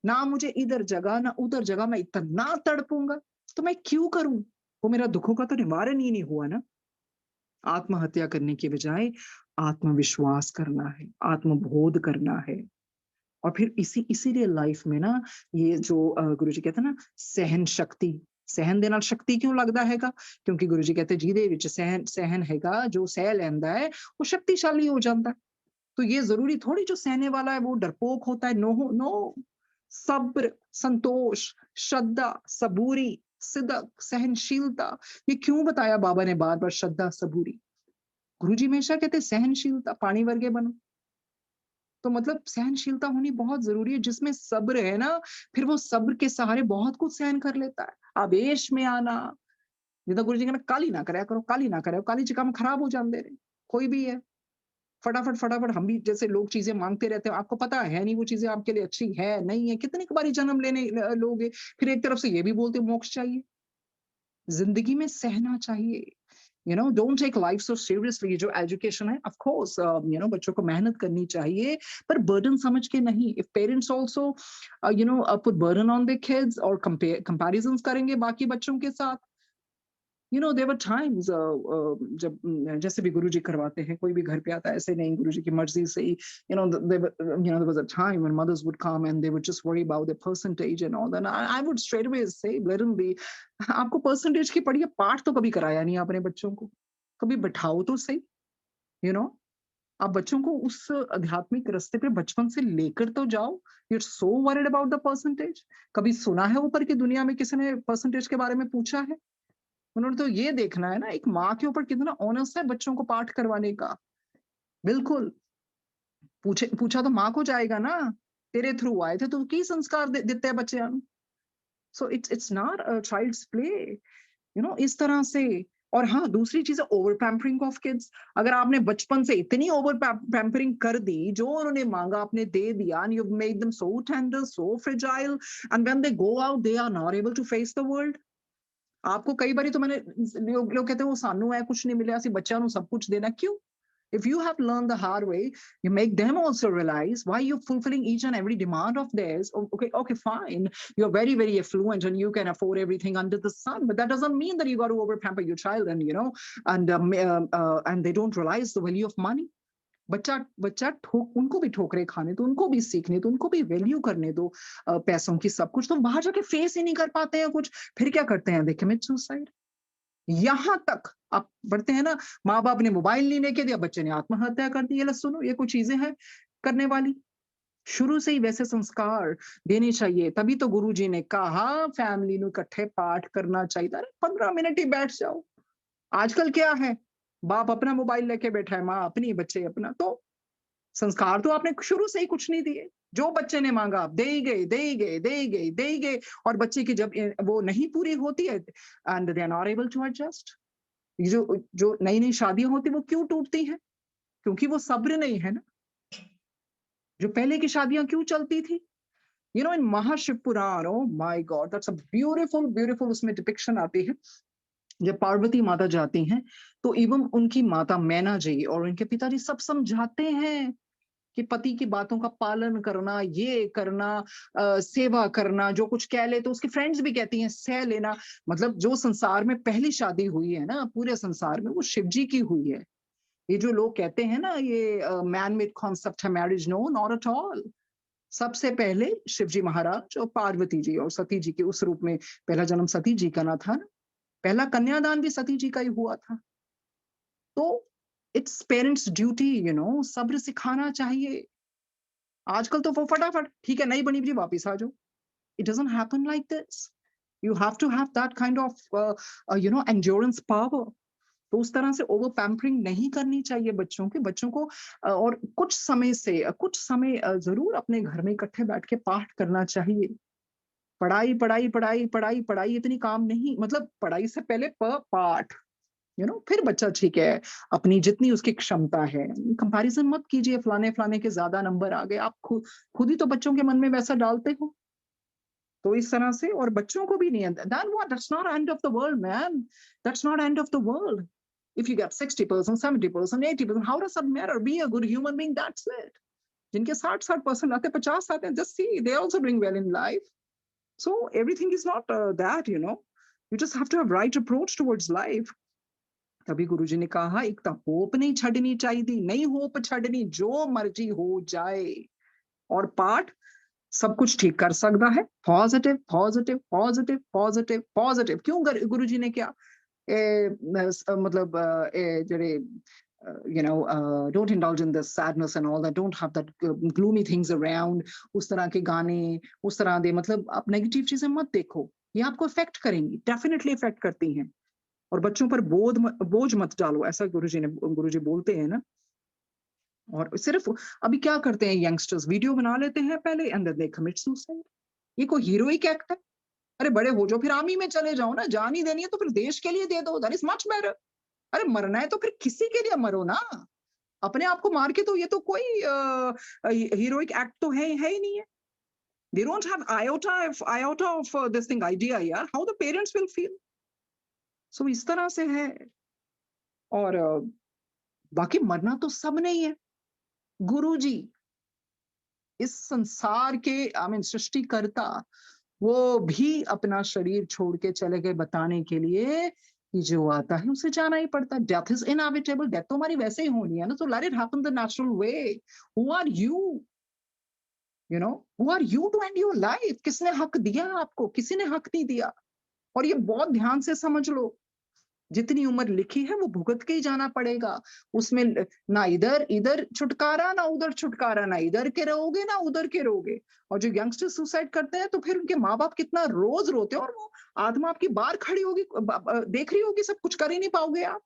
Speaker 2: ना मुझे इधर जगह ना उधर जगह, मैं इतना तड़पूंगा, तो मैं क्यों करूं? वो मेरा दुखों का तो निवारण ही नहीं हुआ ना। आत्महत्या करने के बजाय आत्मविश्वास करना है, आत्मबोध करना है। और फिर इसीलिए लाइफ में ना, ये जो गुरुजी कहते हैं ना, सहन शक्ति, सहन देना शक्ति क्यों लगता हैगा, क्योंकि गुरुजी कहते हैं ਜਿਹਦੇ ਵਿੱਚ सहन सहन हैगा, जो सह लेंदा है वो शक्तिशाली हो जाता है। तो ये जरूरी थोड़ी जो सहने वाला है वो डरपोक होता है। नो नो, सब्र, संतोष, श्रद्धा, सबूरी, सिदक, सहनशीलता। ये क्यों बताया बाबा ने बार बार, श्रद्धा सबूरी? गुरुजी हमेशा कहते सहनशीलता, पानी वर्गे बनो। तो मतलब सहनशीलता होनी बहुत जरूरी है। जिसमें सब्र है ना, फिर वो सब्र के सहारे बहुत कुछ सहन कर लेता है। आवेश में आना, जिदा गुरु जी कहना काली ना कराया करो, काली ना कराओ, काली च काम खराब हो जाते रहे। कोई भी है, फटाफट फटाफट, हम भी जैसे लोग चीजें मांगते रहते हैं, आपको पता है नहीं वो चीजें आपके लिए अच्छी है नहीं है, कितनी बारी जन्म लेने लोगे, फिर एक तरफ से ये भी बोलते मोक्ष चाहिए। जिंदगी में सहना चाहिए। You know, don't take life so seriously. जो एजुकेशन है, ऑफ कोर्स यू नो बच्चों को मेहनत करनी चाहिए, पर बर्डन समझ के नहीं। If parents also you know put burden on the kids और कंपैरिजंस करेंगे बाकी बच्चों के साथ, you know there were times, जब जैसे भी गुरुजी करवाते हैं, कोई भी घर पे आता है, ऐसे नहीं, गुरुजी की मर्जी से ही, you know there was a time when mothers would come and they would just worry about the percentage and all that. I would straight away say let him be. आपको परसेंटेज की पढ़िए, पाठ तो कभी कराया नहीं आपने बच्चों को, कभी बैठाओ तो सही। यू नो, आप बच्चों को उस आध्यात्मिक रास्ते पे बचपन से लेकर तो जाओ। You so worried about the percentage. कभी सुना है ऊपर की दुनिया में किसी ने परसेंटेज के बारे में पूछा है? उन्होंने तो ये देखना है ना, एक माँ के ऊपर कितना ऑनर्स है बच्चों को पाठ करवाने का। बिल्कुल, पूछा तो माँ को जाएगा ना, तेरे थ्रू आए थे तो की संस्कार देते हैं बच्चे। So it's not a child's play, you know, इस तरह से। और हाँ, दूसरी चीज है ओवर पैम्परिंग ऑफ किड्स। अगर आपने बचपन से इतनी ओवर पैम्परिंग कर दी, जो उन्होंने मांगा आपने दे दिया, and you made them so tender, so fragile, and when they go out they are not able to face the world. आपको कई बारी तो मैंने, लोग कहते हैं वो सानू है कुछ नहीं मिले, ਅਸੀਂ ਬੱਚਿਆਂ ਨੂੰ ਸਭ ਕੁਝ ਦੇਣਾ क्यों? If you have learned the hard way, you make them also realize why you're fulfilling each and every demand of theirs. Okay, okay, fine. You're very, very affluent and you can afford everything under the sun, but that doesn't mean that you got to over pamper your child, and you know, and they don't realize the value of money. बच्चा बच्चा ठोक उनको भी ठोकरे खाने दो, उनको भी सीखने दो, उनको भी वैल्यू करने दो पैसों की, सब कुछ। तो बाहर जाके फेस ही नहीं कर पाते हैं कुछ, फिर क्या करते हैं? दे कमिट सुसाइड। यहां तक आप बढ़ते हैं ना, माँ बाप ने मोबाइल नहीं लेके दिया, बच्चे ने आत्महत्या कर दी। ये सुनो, ये कुछ चीजें हैं करने वाली। शुरू से ही वैसे संस्कार देने चाहिए। तभी तो गुरु जी ने कहा फैमिली ਨੂੰ इकट्ठे पाठ करना चाहिए। अरे 15 मिनट ही बैठ जाओ। आजकल क्या है, बाप अपना मोबाइल लेके बैठा है, माँ अपनी, बच्चे अपना। तो संस्कार तो आपने शुरू से ही कुछ नहीं दिए। जो बच्चे ने मांगा आप दे ही गए, दे ही गए, दे ही गए, दे ही गए। और बच्चे की जब वो नहीं पूरी होती है, and they are not able to adjust. जो जो नई नई शादियां होती वो क्यों टूटती हैं? क्योंकि वो सब्र नहीं है ना। जो पहले की शादियां क्यों चलती थी, you know in Mahashivpuran, oh my God, that's a beautiful beautiful, उसमें डिपिक्शन आती है जब पार्वती माता जाती हैं तो इवन उनकी माता मैना जी और उनके पिताजी सब समझाते हैं कि पति की बातों का पालन करना, ये करना, सेवा करना, जो कुछ कह ले तो उसकी फ्रेंड्स भी कहती हैं सह लेना। मतलब जो संसार में पहली शादी हुई है ना पूरे संसार में, वो शिव जी की हुई है। ये जो लोग कहते हैं ना ये मैन मेड कॉन्सेप्ट है marriage, no not at all. सबसे पहले शिव जी महाराज और पार्वती जी और सती जी के उस रूप में, पहला जन्म सती जी का ना था ना, पहला कन्यादान भी सती जी का ही हुआ था। तो its parents duty, you know, सब्र सिखाना चाहिए। आजकल तो वो फटाफट ठीक है नहीं बनी जी वापस आ जाओ। It doesn't happen like this. You have to have that kind of you know endurance power. तो उस तरह से ओवर पैम्परिंग नहीं करनी चाहिए बच्चों के, बच्चों को और कुछ समय जरूर अपने घर में इकट्ठे बैठ के पाठ करना चाहिए। पढ़ाई पढ़ाई पढ़ाई पढ़ाई पढ़ाई इतनी काम नहीं, मतलब पढ़ाई से पहले पाठ, यू नो, फिर बच्चा ठीक है अपनी जितनी उसकी क्षमता है। कंपैरिजन मत कीजिए, फलाने फलाने के ज्यादा नंबर आ गए, आप खुद ही तो बच्चों के मन में वैसा डालते हो। तो इस तरह से, और बच्चों को भी नहीं है, then what, that's not end of the world man, that's not end of the world. If you get 60%, 70%, 80%, how does that matter? Be a good human being, that's it. जिनके 60% आते, 50 आते हैं, just see they also doing well in life. So everything is not that, you know, you just have to have right approach towards life. तभी गुरुजी ने कहा एक तो hope नहीं छड़नी चाहिए, नहीं होप छड़नी, जो मर्जी हो जाए। और पाठ सब कुछ ठीक कर सकता है। Positive positive positive positive positive, क्यों गुरुजी ने क्या मतलब जड़े you know don't indulge in this sadness and all that, don't have that gloomy things around, उस तरह के गाने, उस तरह दे, मतलब आप नेगेटिव चीजें मत देखो, ये आपको इफेक्ट करेंगी, डेफिनेटली इफेक्ट करती हैं। और बच्चों पर बोझ मत डालो, ऐसा गुरुजी बोलते हैं ना। और सिर्फ अभी क्या करते हैं यंगस्टर्स, वीडियो बना लेते हैं पहले and then they commit suicide. ये कोई हीरोइक एक्ट है? अरे बड़े हो जाओ फिर आर्मी में चले जाओ ना, जान ही देनी है तो फिर देश के लिए दे दो, दैट इज मच बेटर। अरे मरना है तो फिर किसी के लिए मरो ना, अपने आप को मार के। तो ये तो कोई हीरोइक एक्ट तो है ही नहीं है। They don't have iota of this thing idea यार, how the parents will feel. सो इस तरह से है। और बाकी मरना तो सब नहीं है। गुरुजी इस संसार के आई मीन सृष्टिकर्ता, वो भी अपना शरीर छोड़ के चले गए बताने के लिए कि जो आता है उसे जाना ही पड़ता है। डेथ इज इनएविटेबल, डेथ तो हमारी वैसे ही होनी है ना, तो let it happen the natural way. Who are you no, who are you to end your life? किसने हक दिया आपको? किसी ने हक नहीं दिया। और ये बहुत ध्यान से समझ लो, जितनी उम्र लिखी है वो भुगत के ही जाना पड़ेगा। उसमें ना इधर इधर छुटकारा, ना उधर छुटकारा, ना इधर के रहोगे ना उधर के रहोगे। और जो यंगस्टर सुसाइड करते हैं तो फिर उनके माँ बाप कितना रोज रोते हैं, और वो आत्मा आपकी बाहर खड़ी होगी, देख रही होगी, सब कुछ कर ही नहीं पाओगे आप।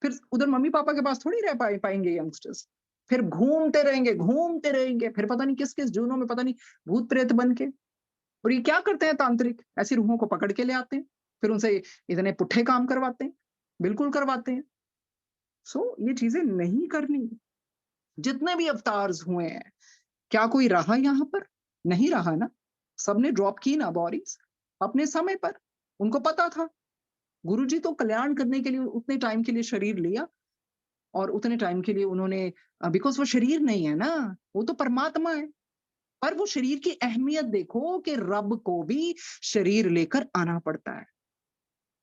Speaker 2: फिर उधर मम्मी पापा के पास थोड़ी रह पाएंगे यंगस्टर्स। फिर घूमते रहेंगे, फिर पता नहीं किस किस जूनों में, पता नहीं भूत प्रेत बन के। और ये क्या करते हैं तांत्रिक, ऐसी रूहों को पकड़ के ले आते हैं, फिर उनसे इतने पुट्ठे काम करवाते हैं, बिल्कुल करवाते हैं। सो ये चीजें नहीं करनी। जितने भी अवतार्स हुए हैं, क्या कोई रहा यहाँ पर? नहीं रहा ना। सबने ड्रॉप की ना बॉडीज अपने समय पर, उनको पता था। गुरुजी तो कल्याण करने के लिए उतने टाइम के लिए शरीर लिया, और उतने टाइम के लिए उन्होंने, बिकॉज वो शरीर नहीं है ना, वो तो परमात्मा है। पर वो शरीर की अहमियत देखो कि रब को भी शरीर लेकर आना पड़ता है।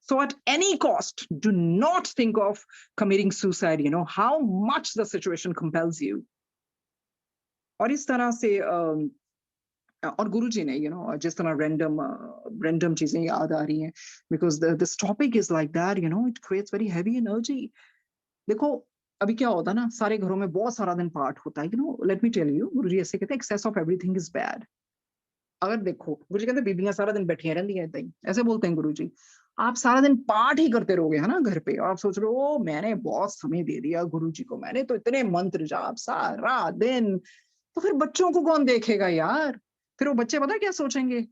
Speaker 2: So at any cost, do not think of committing suicide, you know, how much the situation compels you. और इस तरह से और गुरुजी ने, you know, जिस तरह random चीजें याद आ रही हैं, because this topic is like that, you know, it creates very heavy energy. देखो अभी क्या होता है ना, सारे घरों में बहुत सारा दिन पाठ होता है, you know, let me tell you, गुरुजी ऐसे कहते हैं excess of everything is bad. अगर देखो गुरुजी कहते हैं बीबियां सारा दिन बैठी रहती हैं, ऐसे ही ऐसे बोलते हैं गुरुजी। आप सारा दिन पाठ ही करते रहोगे है ना घर पे, और आप सोच रहे हो मैंने बहुत समय दे दिया गुरुजी को, मैंने तो इतने मंत्र जाप सारा दिन, तो फिर बच्चों को कौन देखेगा यार? फिर वो बच्चे पता है क्या सोचेंगे?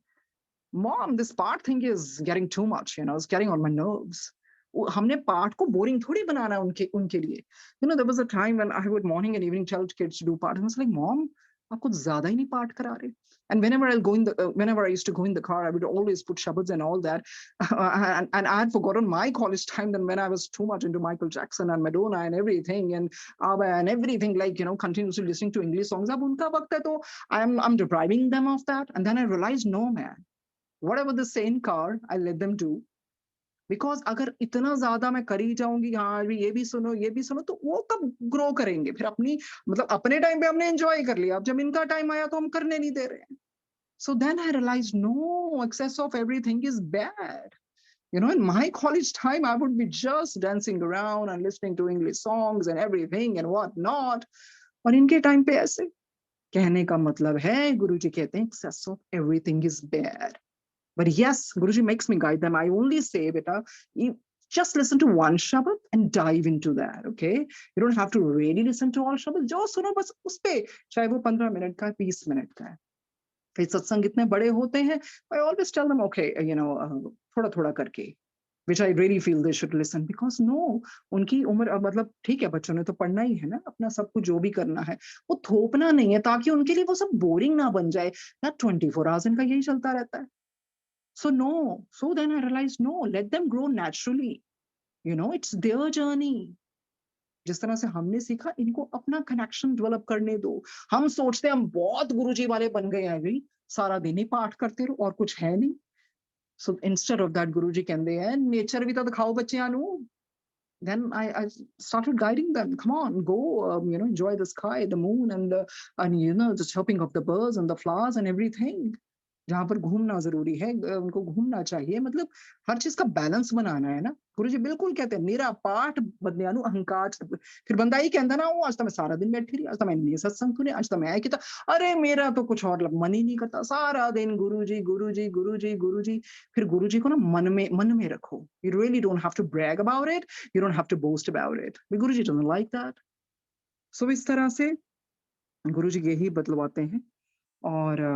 Speaker 2: Mom, this part thing is getting too much, you know, it's getting on my nerves. हमने पाठ को बोरिंग थोड़ी बनाना है उनके उनके लिए। You know there was a time when I would morning and evening tell kids to do पाठ, I was like mom आप कुछ ज्यादा ही नहीं पाठ करा रहे। And whenever I used to go in the car, I would always put shabads and all that. And I had forgotten my college time then when I was too much into Michael Jackson and Madonna and everything and ABBA and everything, like, you know, continuously listening to English songs. अब उनका वक्त है तो I'm depriving them of that. And then I realized, no man, whatever they say in car, I let them do. Because अगर इतना ज्यादा मैं करी जाऊंगी, हाँ ये भी सुनो ये भी सुनो, तो वो कब ग्रो करेंगे फिर अपनी, मतलब अपने टाइम पे हमने एंजॉय कर लिया, अब जब इनका टाइम आया तो हम करने नहीं दे रहे हैं। So then I realize no, excess of everything is bad. You know, in my college time, I would be just dancing around and listening to English songs and everything and what not. और इनके time पे ऐसे, कहने का मतलब है गुरुजी कहते हैं excess of everything is bad. But yes, Guruji makes me guide them. I only say, beta, you just listen to one Shabad and dive into that, okay? You don't have to really listen to all Shabad. जो सुनो बस उस पे, चाहे वो 15 minute का है, 20 minute का है। कई सत्संग इतने बड़े होते हैं, I always tell them, okay, you know, थोड़ा थोड़ा करके, which I really feel they should listen, because no, उनकी उम्र, मतलब ठीक है, बच्चों ने तो पढ़ना ही है ना, अपना सब कुछ जो भी करना है, वो थोपना नहीं है, ताकि उनके लिए वो सब बोरिंग ना बन जाए ना। 24 आवर्स इनका यही चलता रहता है। So no, so then I realized, no, let them grow naturally. You know, it's their journey. जिस तरह से हमने सीखा, इनको अपना कनेक्शन डेवलप करने दो। हम सोचते हैं हम बहुत गुरुजी वाले बन गए हैं, भाई सारा दिन ही पाठ करते रहो और कुछ है नहीं। So instead of that, गुरुजी कहते हैं नेचर भी तो दिखाओ बच्चियां नु। Then I started guiding them. Come on, go, you know, enjoy the sky, the moon, and you know, the chirping of the birds and the flowers and everything. जहाँ पर घूमना जरूरी है, उनको घूमना चाहिए, मतलब हर चीज का बैलेंस बनाना है ना। गुरुजी बिल्कुल कहते हैं मेरा पाठ बदलियानु अहंकार, फिर बंदा ही कहता ना, वो आज तो मैं सारा दिन बैठी रही, आज तो मैंने सत्संग सुने, आज तो मैं किया, अरे मेरा तो कुछ और मन ही नहीं करता, सारा दिन गुरुजी गुरुजी गुरुजी गुरुजी। फिर गुरुजी को ना मन में रखो। You really don't have to brag about it, you don't have to boast about it, Guruji don't like that. So इस तरह से गुरुजी यही बतलवाते हैं। और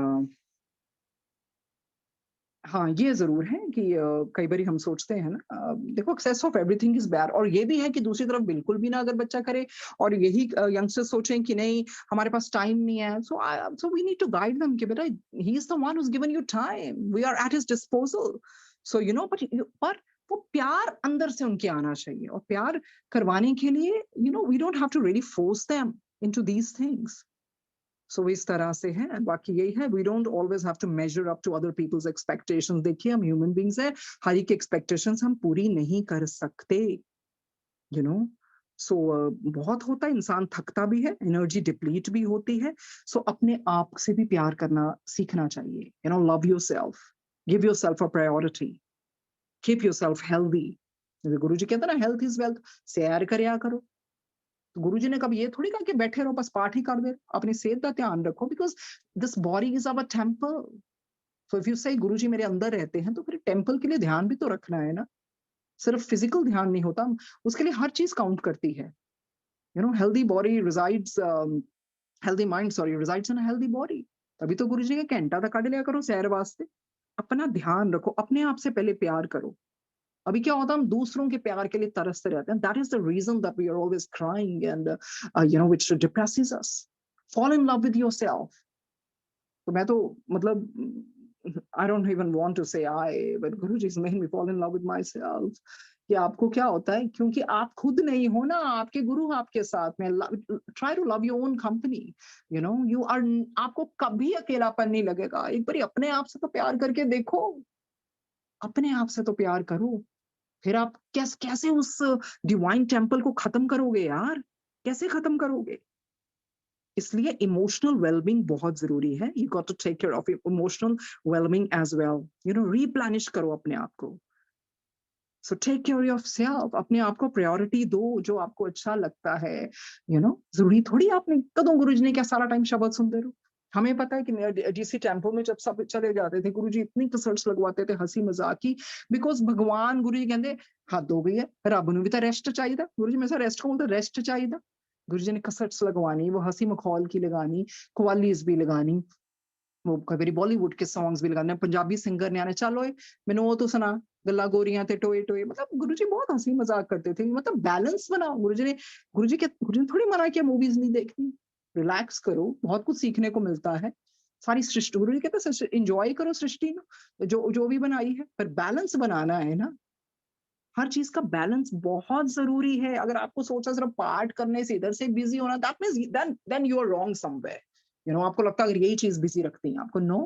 Speaker 2: हाँ, ये ज़रूर है कि कई बारी हम सोचते हैं ना, देखो excess of everything is bad, और ये भी है कि दूसरी तरफ बिल्कुल भी ना अगर बच्चा करे और यही यंगस्टर्स सोचें कि नहीं हमारे पास टाइम नहीं है, so we need to guide them कि बेटा he is the one who is given you time, we are at his disposal. So you know, पर वो प्यार अंदर से उनके आना चाहिए, और प्यार करवाने के लिए you know we don't have to really force them into these things. So इस तरह से है। बाकी यही है, we don't always have to measure up to other people's expectations. देखिए हम ह्यूमन बीइंग्स हैं, हर एक एक्सपेक्टेशंस हम पूरी नहीं कर सकते, यू नो। सो बहुत होता है, इंसान थकता भी है, एनर्जी डिप्लीट भी होती है। सो अपने आप से भी प्यार करना सीखना चाहिए, you know, love yourself, give yourself a priority, keep yourself healthy. Guruji कहते हैं ना, हेल्थ इज वेल्थ, सैर करया करो। तो गुरुजी ने कभी ये थोड़ी कहा कि बैठे रहो बस पाठ ही कर दे, अपनी सेहत का ध्यान रखो, because this body is our temple. So if you से गुरुजी मेरे अंदर रहते हैं, तो फिर टेम्पल के लिए ध्यान भी तो रखना है ना, सिर्फ फिजिकल ध्यान नहीं होता, उसके लिए हर चीज काउंट करती है। You no, healthy body resides, healthy mind sorry resides in a healthy body. तभी तो गुरुजी का घंटा तक काट लिया करो सैर वास्ते। अपना ध्यान रखो, अपने आप से पहले प्यार करो। अभी क्या होता है, हम दूसरों के प्यार के लिए तरसते रहते हैं। That is the reason that we are always crying and you know which depresses us. Fall in love with yourself. तो मैं तो मतलब I don't even want to say I, but Guruji is made me fall in love with myself. कि आपको क्या होता है, क्योंकि आप खुद नहीं हो ना, आपके गुरु आपके साथ में। Try to love your own company, you know, you are, आपको कभी अकेलापन नहीं लगेगा। एक बार अपने आप से तो प्यार करके देखो, अपने आप से तो प्यार करो, फिर आप कैसे उस डिवाइन टेम्पल को खत्म करोगे यार, कैसे खत्म करोगे। इसलिए इमोशनल वेलबींग बहुत जरूरी है। You got to take care of emotional wellbeing as well, you know, replenish करो अपने आप को। So take care of self, अपने आप को प्रायोरिटी दो, जो आपको अच्छा लगता है, यू नो। जरूरी थोड़ी आपने कदों गुरुजी ने क्या सारा टाइम शब्द सुनते रहो। हमें पता है कि डीसी टेम्पल में जब सब चले जाते थे, गुरुजी इतनी कसरत लगवाते थे हंसी मजाक की, बिकॉज भगवान गुरुजी कहते हद हो गई है, रब नूं भी तो रेस्ट चाहिए। गुरुजी में रेस्ट को बोलते रेस्ट चाहिए। गुरुजी ने कसरत लगवानी, वो हंसी मखौल की लगानी, क्वालिटीज भी लगानी, वो कई बारी बॉलीवुड के सॉन्ग्स भी लगाने। पंजाबी सिंगर ने आने, चलो मैनू वो तो सुना, गल्ला गोरियां थे टोए टोए, मतलब गुरुजी बहुत हंसी मजाक करते थे, मतलब बैलेंस बनाओ। गुरुजी ने थोड़ी मना किया मूवीज नहीं देखनी, रिलैक्स करो, बहुत कुछ सीखने को मिलता है। सारी सृष्टि, गुरुजी कहते हैं एंजॉय करो सृष्टि में जो जो भी बनाई है, पर बैलेंस बनाना है ना। हर चीज का बैलेंस बहुत जरूरी है। अगर आपको सोचा सिर्फ पार्ट करने से, इधर से बिजी होना, that means then you are wrong somewhere. आपको लगता है अगर यही चीज बिजी रखती है आपको, no,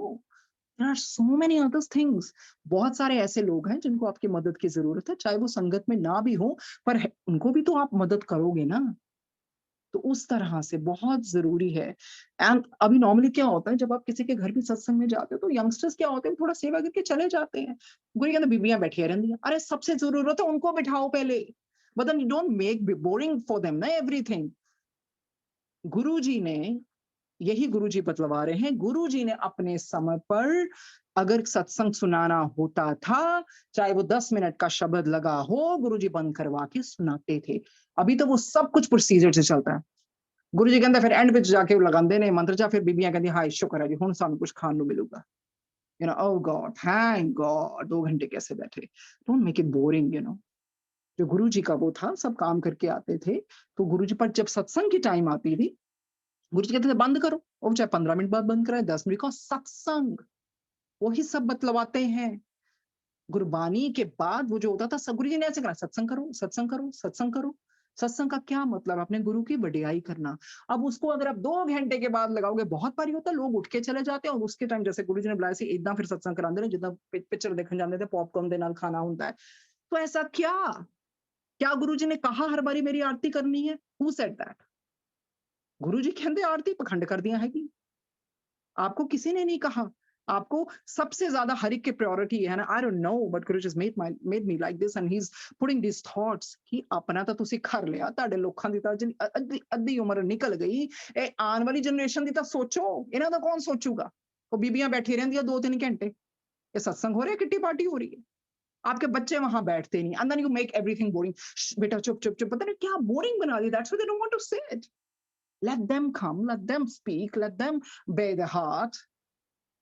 Speaker 2: there are so many other things. बहुत सारे ऐसे लोग हैं जिनको आपकी मदद की जरूरत है, चाहे वो संगत में ना भी हो, पर उनको भी तो आप मदद करोगे ना। तो उस तरह से बहुत जरूरी है। एंड अभी नॉर्मली क्या होता है, जब आप किसी के घर भी सत्संग में जाते हो तो यंगस्टर्स क्या होते हैं, थोड़ा सेवा करके चले जाते हैं। गुरु कहते बीबियां बैठी रहती हैं, अरे सबसे जरूरत है उनको बिठाओ पहले, but then you don't make boring for them ना एवरीथिंग। गुरु जी ने, यही गुरु जी बतलवा रहे हैं, गुरु जी ने अपने समय पर अगर सत्संग सुनाना होता था, चाहे वो 10 मिनट का शब्द लगा हो, गुरु जी बंद करवा के सुनाते थे। अभी तो वो सब कुछ प्रोसीजर से चलता है। गुरु जी कहते फिर एंड ਵਿੱਚ ਜਾ ਕੇ ਲਗਾਉਂਦੇ ਨੇ ਮੰਤਰ ਜਾ, ਫਿਰ ਬੀਬੀਆਂ ਕਹਿੰਦੀਆਂ ਹਾਏ ਸ਼ੁਕਰ है जी ਹੁਣ ਸਾਨੂੰ कुछ खाने ਨੂੰ मिलूगा। oh god, thank god, 2 घंटे कैसे बैठे। Don't make it boring. जो गुरु जी का वो था, सब काम करके आते थे। तो गुरु जी पर जब सत्संग की टाइम आती थी, गुरु जी कहते थे बंद करो, और चाहे 15 मिनट बाद बंद कराए, 10 मिनट का सत्संग, वही सब बतलवाते हैं। गुरबानी के बाद वो जो होता था, गुरु जी ने ऐसे कहा सत्संग करो सत्संग करो सत्संग करो। सत्संग का क्या मतलब, अपने गुरु की बढ़ियाई करना। अब उसको अगर आप 2 घंटे के बाद लगाओगे, बहुत बारी होता है लोग उठ के चले जाते हैं, और उसके टाइम जैसे गुरु जी ने बुलाया सी इतना फिर सत्संग कराते हैं, जितना पिक्चर देखने जाते थे पॉपकॉर्न के नाल खाना होता है। तो ऐसा क्या, क्या गुरु जी ने कहा हर बारी मेरी आरती करनी है? Who said that? गुरु जी कहते आरती पखंड कर दिया है कि आपको किसी ने नहीं कहा। आपको सबसे ज्यादा हर एक की प्रायोरिटी है ना। I don't know but Guru just made me like this and he's putting these thoughts कि अपना ਤਾਂ ਤੁਸੀਂ ਕਰ ਲਿਆ, ਤੁਹਾਡੇ ਲੋਕਾਂ ਦੀ ਤਾਂ ਅੱਧੀ ਉਮਰ ਨਿਕਲ ਗਈ, ਇਹ ਆਉਣ ਵਾਲੀ ਜਨਰੇਸ਼ਨ ਦੀ ਤਾਂ ਸੋਚੋ, ਇਹਨਾਂ ਦਾ ਕੌਣ ਸੋਚੂਗਾ? ਉਹ ਬੀਬੀਆਂ ਬੈਠੀ ਰਹਿੰਦੀਆਂ 2-3 घंटे, ये सत्संग हो रहा है, किट्टी पार्टी हो रही है, आपके बच्चे वहां बैठते नहीं, and then you make everything boring। बेटा चुप चुप चुप, पता नहीं क्या बोरिंग बना दी। That's why they don't want to sit। Let them come, let them speak, let them bear the heart।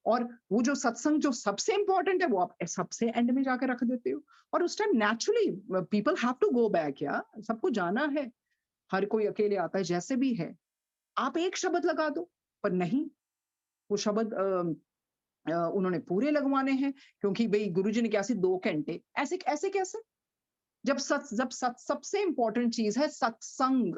Speaker 2: और वो जो सत्संग जो सबसे इंपॉर्टेंट है, वो आप सबसे एंड में जाकर रख देते हो। और उस time naturally people have to go back, या सबको जाना है, हर कोई अकेले आता है जैसे भी है। आप एक शब्द लगा दो, पर नहीं, वो शब्द उन्होंने पूरे लगवाने हैं, क्योंकि भाई गुरुजी ने क्या सी 2 घंटे, ऐसे ऐसे कैसे? जब सबसे इंपॉर्टेंट चीज है सत्संग,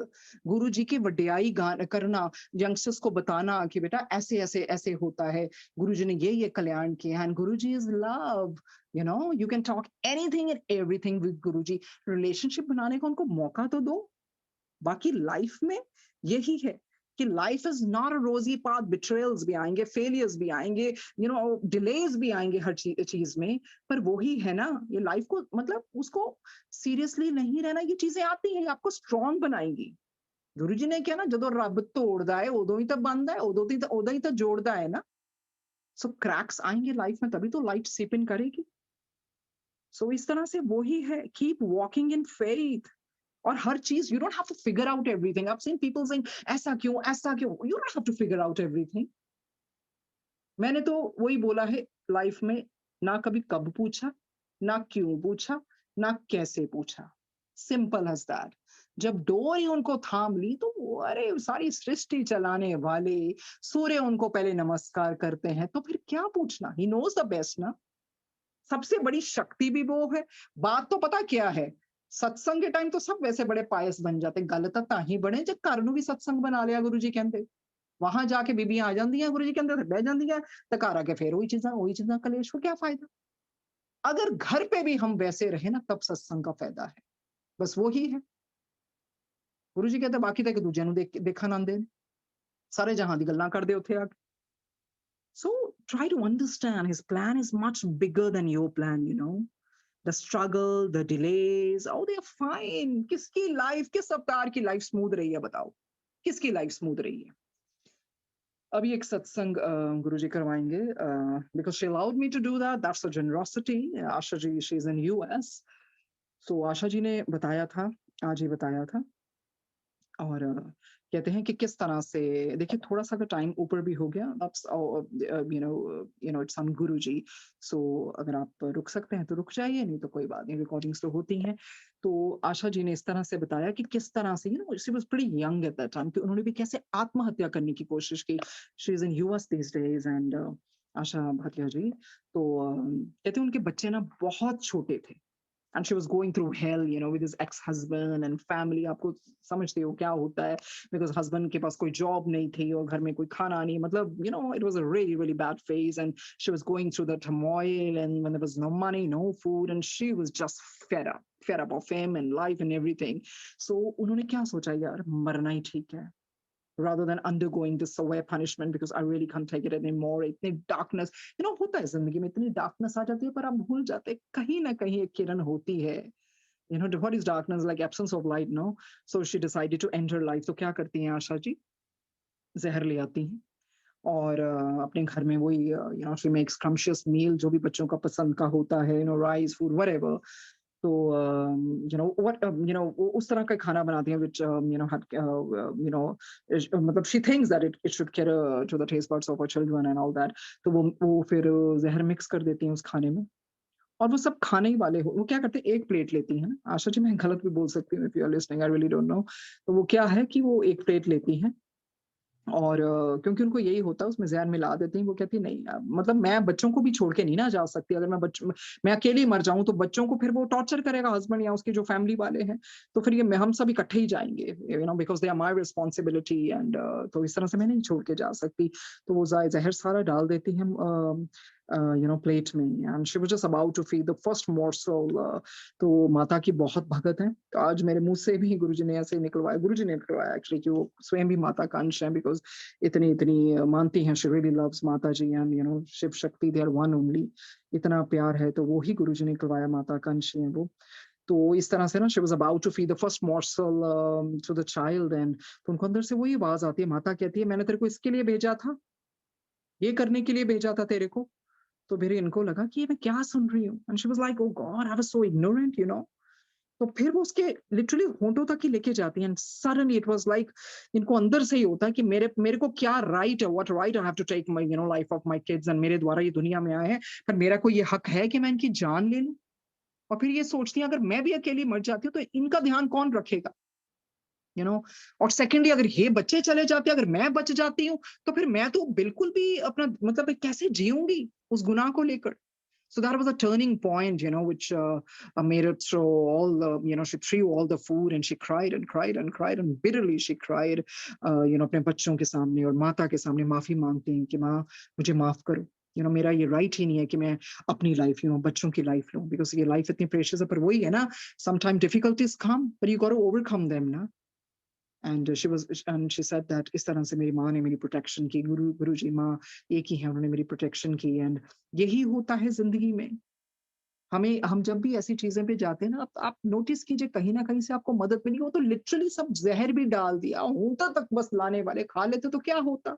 Speaker 2: गुरु जी की वड्याई करना, यंगस्टर्स को बताना कि बेटा ऐसे ऐसे ऐसे होता है, गुरु जी ने ये कल्याण किया, and Guru ji is love. You can talk anything and everything with Guru ji. Relationship बनाने का उनको मौका तो दो। बाकी लाइफ में यही है कि लाइफ इज नॉट अ रोजी पाथ, बिट्रेयल्स भी आएंगे, फेलियर्स भी आएंगे, डिलेज भी आएंगे हर चीज में, पर वही है ना, ये लाइफ को मतलब उसको सीरियसली नहीं रहना, ये चीजें आती हैं, आपको स्ट्रॉन्ग बनाएंगी। गुरु जी ने क्या ना, ਜਦੋਂ ਰੱਬ ਤੋੜਦਾ है उदो ही तो बनता है, उदो ही तो जोड़ता है ना। सो क्रैक्स आएंगे लाइफ में, तभी तो लाइट सीप इन करेगी। सो इस तरह से वही है, कीप वॉकिंग इन फेथ। और हर चीज, you don't have to figure out everything. I have seen people saying ऐसा क्यों, you don't have to figure out everything. मैंने तो वही बोला है लाइफ में, ना कभी कब पूछा, ना क्यों पूछा, ना कैसे पूछा, सिंपल एज दैट। जब डोरी उनको थाम ली तो अरे सारी सृष्टि चलाने वाले सूर्य उनको पहले नमस्कार करते हैं, तो फिर क्या पूछना? ही नोज द बेस्ट ना। सबसे बड़ी शक्ति भी वो है। बात तो पता क्या है, सत्संग के टाइम तो सब वैसे बड़े पायस बन जाते, गल ਤਾਂ ਹੀ बने जे घर ਨੂੰ भी सत्संग बना लिया। गुरु जी कहते वहां जाके बीबियां आ जांदियां, गुरु जी कहते बह जांदियां, ते घर आके फिर वही चीजां कलेश को क्या फायदा। अगर घर पे भी हम वैसे रहे ना, तब सत्संग का फायदा है। बस वही है। गुरु जी कहते बाकी तो एक दूजे ਨੂੰ ਦੇਖਣ ਆਉਂਦੇ ਨੇ, ਸਾਰੇ ਜਹਾं ਦੀ ਗੱਲਾਂ ਕਰਦੇ ਉੱਥੇ ਆ ਕੇ। So try to understand his plan is much bigger than your plan। The struggle, the delays, oh they are fine। किसकी लाइफ, किस अवतार की लाइफ स्मूथ रही है बताओ, किसकी लाइफ स्मूथ रही है? अभी एक सत्संग गुरुजी करवाएंगे, because she allowed me to do that, that's a generosity। Asha ji, she is in US। so Asha ji ने बताया था, आज ही बताया था, और कहते हैं कि किस तरह से, देखिए थोड़ा सा अगर टाइम ऊपर भी हो गया, इट्स ऑन गुरु जी, सो अगर आप रुक सकते हैं तो रुक जाइए, नहीं तो कोई बात नहीं, रिकॉर्डिंग्स तो होती हैं। तो आशा जी ने इस तरह से बताया कि किस तरह से, she was pretty young at that time, कि उन्होंने भी कैसे आत्महत्या करने की कोशिश की। She is in US these days, and Asha Bhatia ji, तो कहते हैं उनके बच्चे ना बहुत छोटे थे, and she was going through hell, with his ex-husband and family. आपको समझते हो क्या होता है, because husband के पास कोई job नहीं थी और घर में कोई खाना नहीं, मतलब it was a really really bad phase, and she was going through the turmoil, and when there was no money, no food, and she was just fed up of him and life and everything. So उन्होंने क्या सोचा, यार मरना ही ठीक है, rather than undergoing this severe punishment, because I really can't take it anymore. इतनी darkness, होता है जिंदगी में, इतनी darkness आ जाती है, पर आप भूल जाते हैं कहीं ना कहीं एक किरण होती है. What is darkness? Like absence of light, no? So she decided to end her life. तो क्या करती हैं आशा जी, जहर ले आती हैं और अपने घर में वही, she makes scrumptious meal, जो भी बच्चों का पसंद का होता है, rice, food, whatever. तो उस तरह का खाना बनाती हैं, which मतलब she thinks that it should cater to the taste buds of her children and all that. तो वो फिर जहर मिक्स कर देती हैं उस खाने में, और वो सब खाने ही वाले हो, वो क्या करते हैं, एक प्लेट लेती हैं ना, आशा जी मैं गलत भी बोल सकती हूँ, if you are listening, I really don't know. तो वो क्या है कि वो एक प्लेट लेती हैं और क्योंकि उनको यही होता है, उसमें ज़हर मिला देती हैं। वो कहती नहीं, मतलब मैं बच्चों को भी छोड़ के नहीं ना जा सकती, अगर मैं अकेली मर जाऊँ तो बच्चों को फिर वो टॉर्चर करेगा हस्बैंड या उसके जो फैमिली वाले हैं, तो फिर ये हम सब इकट्ठे ही जाएँगे, because they are my responsibility, and तो इस तरह से मैं नहीं छोड़ के जा सकती। तो वो ज़हर सारा डाल देती हैं प्लेट में, and she was just about to feed the first morsel. तो माता की बहुत भगत हैं। तो आज मेरे मुँह से भी गुरुजी ने ऐसे निकलवाया, गुरुजी ने निकलवाया एक्चुअली, कि वो स्वयं भी माता का अंश हैं, बिकॉज़ इतनी मानती हैं, शी रियली लव्स माता जी, and Shiv Shakti, they are one only, इतना प्यार है, तो वो ही गुरुजी ने निकलवाया, माता का अंश हैं वो। तो इस तरह से ना, she was about to feed the first morsel to the child, and तो उनको अंदर से वही आवाज़ आती है, माता कहती है, मैंने तेरे को इसके लिए भेजा था, ये करने के लिए भेजा था तेरे को। तो फिर इनको लगा कि ये मैं क्या सुन रही हूँ, and she was like, oh God, I was so ignorant, तो फिर वो उसके लिटरली होंठों तक ही लेके जाती हैं, and suddenly it was like, इनको अंदर से ही होता है कि मेरे को क्या राइट है, what right I have to take my life of my kids, and मेरे द्वारा ये दुनिया में आए हैं, पर मेरा कोई ये हक है कि मैं इनकी जान ले लूं। और फिर ये सोचती हैं, अगर मैं भी अकेली मर जाती हूँ तो इनका ध्यान कौन रखेगा, यू नो और सेकेंडली अगर ये बच्चे चले जाते हैं, अगर मैं बच जाती हूँ, तो फिर मैं तो बिल्कुल भी अपना मतलब कैसे जीऊंगी उस गुनाह को लेकर। So that was a turning point, which made her throw all the, she threw all the food, and she cried and cried and cried, and bitterly she cried, अपने बच्चों के सामने और माता के सामने माफी मांगती हैं कि माँ मुझे माफ करो, मेरा ये राइट ही नहीं है कि मैं अपनी लाइफ लूं, बच्चों की लाइफ लूं, बिकॉज ये लाइफ इतनी प्रेशियस है। पर वही है ना, sometime difficulties come, but you got to overcome them ना। and she said that इस तरह से मेरी माँ ने मेरी प्रोटेक्शन की, गुरुजी माँ एक ही है, उन्होंने मेरी प्रोटेक्शन की। एंड यही होता है जिंदगी में, हम जब भी ऐसी चीजें पे जाते हैं ना, आप नोटिस कीजिए, कहीं ना कहीं से आपको मदद मिली हो, तो लिटरली सब जहर भी डाल दिया होता तक, बस लाने वाले खा लेते तो क्या होता।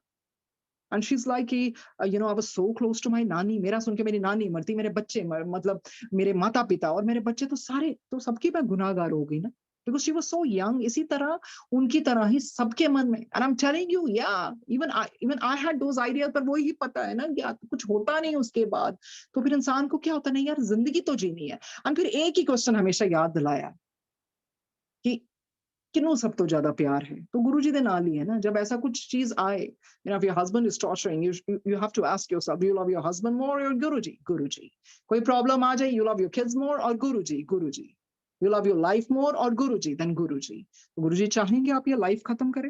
Speaker 2: एंड शी इज लाइक कि I was so close to my नानी, मेरा सुन के मेरी नानी मरती, मेरे बच्चे मतलब मेरे माता पिता और मेरे बच्चे तो सारे, तो सबकी मैं गुनाहगार हो गई ना, because she was so young. इसी तरह उनकी तरह ही सबके मन में, and I am telling you, yeah even I had those ideas, पर वो ही पता है ना कि कुछ होता नहीं उसके बाद। तो फिर इंसान को क्या होता, नहीं यार जिंदगी तो जीनी है। एंड फिर एक ही क्वेश्चन हमेशा याद दिलाया कि किन्नू सब तो ज्यादा प्यार है, तो गुरुजी दे नाल ही है ना। जब ऐसा कुछ चीज आए, if your husband is torturing you, you have to ask yourself, do you love your husband more or guruji? कोई प्रॉब्लम आ जाए, you love your kids more or guruji? You love your life more or guruji? Then guruji। तो गुरुजी चाहेंगे आप ये life खत्म करें?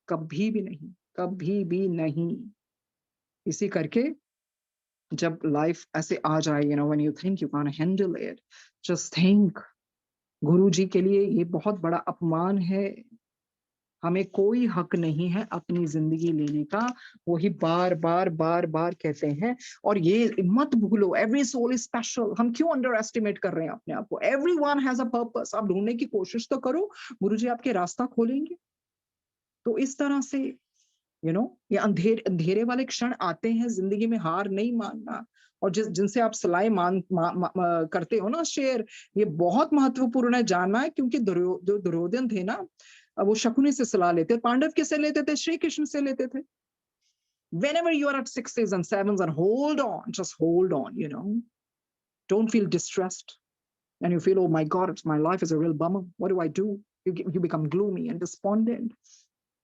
Speaker 2: कभी भी नहीं, कभी भी नहीं। इसी करके जब लाइफ ऐसे आ जाए, when you think you can't handle it, just think, गुरुजी के लिए ये बहुत बड़ा अपमान है। हमें कोई हक नहीं है अपनी जिंदगी लेने का, वही बार बार बार बार कहते हैं। और ये मत भूलो, एवरी सोल इज स्पेशल। हम क्यों अंडर एस्टिमेट कर रहे हैं अपने आप को? Everyone has a purpose. आप ढूंढने की कोशिश तो करो, गुरुजी आपके रास्ता खोलेंगे। तो इस तरह से ये अंधेरे वाले क्षण आते हैं जिंदगी में, हार नहीं मानना। और जिनसे आप सलाह करते हो ना शेयर, ये बहुत महत्वपूर्ण है जानना है, क्योंकि जो दुर्योधन थे ना, अब वो शकुनी से सलाह लेते, पांडव किससे लेते थे? श्री कृष्ण से लेते थे। Whenever you are at sixes and sevens, and hold on, just hold on, you know. Don't feel distressed. And you feel, oh my God, it's my life is a real bummer. What do I do? You become gloomy and despondent.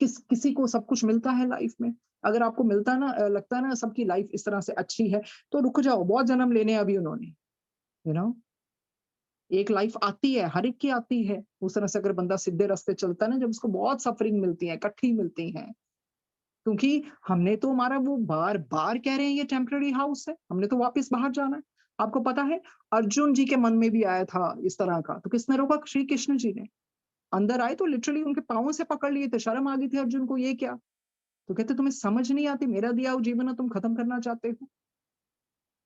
Speaker 2: किसी को सब कुछ मिलता है life में। अगर आपको मिलता ना लगता है ना सबकी लाइफ इस तरह से अच्छी है, तो रुक जाओ, बहुत जन्म लेने अभी उन्होंने, यू नो। एक लाइफ आती है, हर एक की आती है। उस तरह से अगर बंदा सीधे रास्ते चलता है ना, जब उसको बहुत सफरिंग मिलती है, इकट्ठी मिलती है, क्योंकि हमने तो हमारा वो बार-बार कह रहे हैं ये टेम्परेरी हाउस है, हमने तो वापस बाहर जाना है। आपको पता है अर्जुन जी के मन में भी आया था इस तरह का, तो किसने रोका? श्री कृष्ण जी ने। अंदर आए तो लिटरली उनके पाँव से पकड़ लिए थे, शर्म आ गई थी अर्जुन को, ये क्या? तो कहते तुम्हें समझ नहीं आती, मेरा दिया हुआ जीवन है तुम खत्म करना चाहते हो?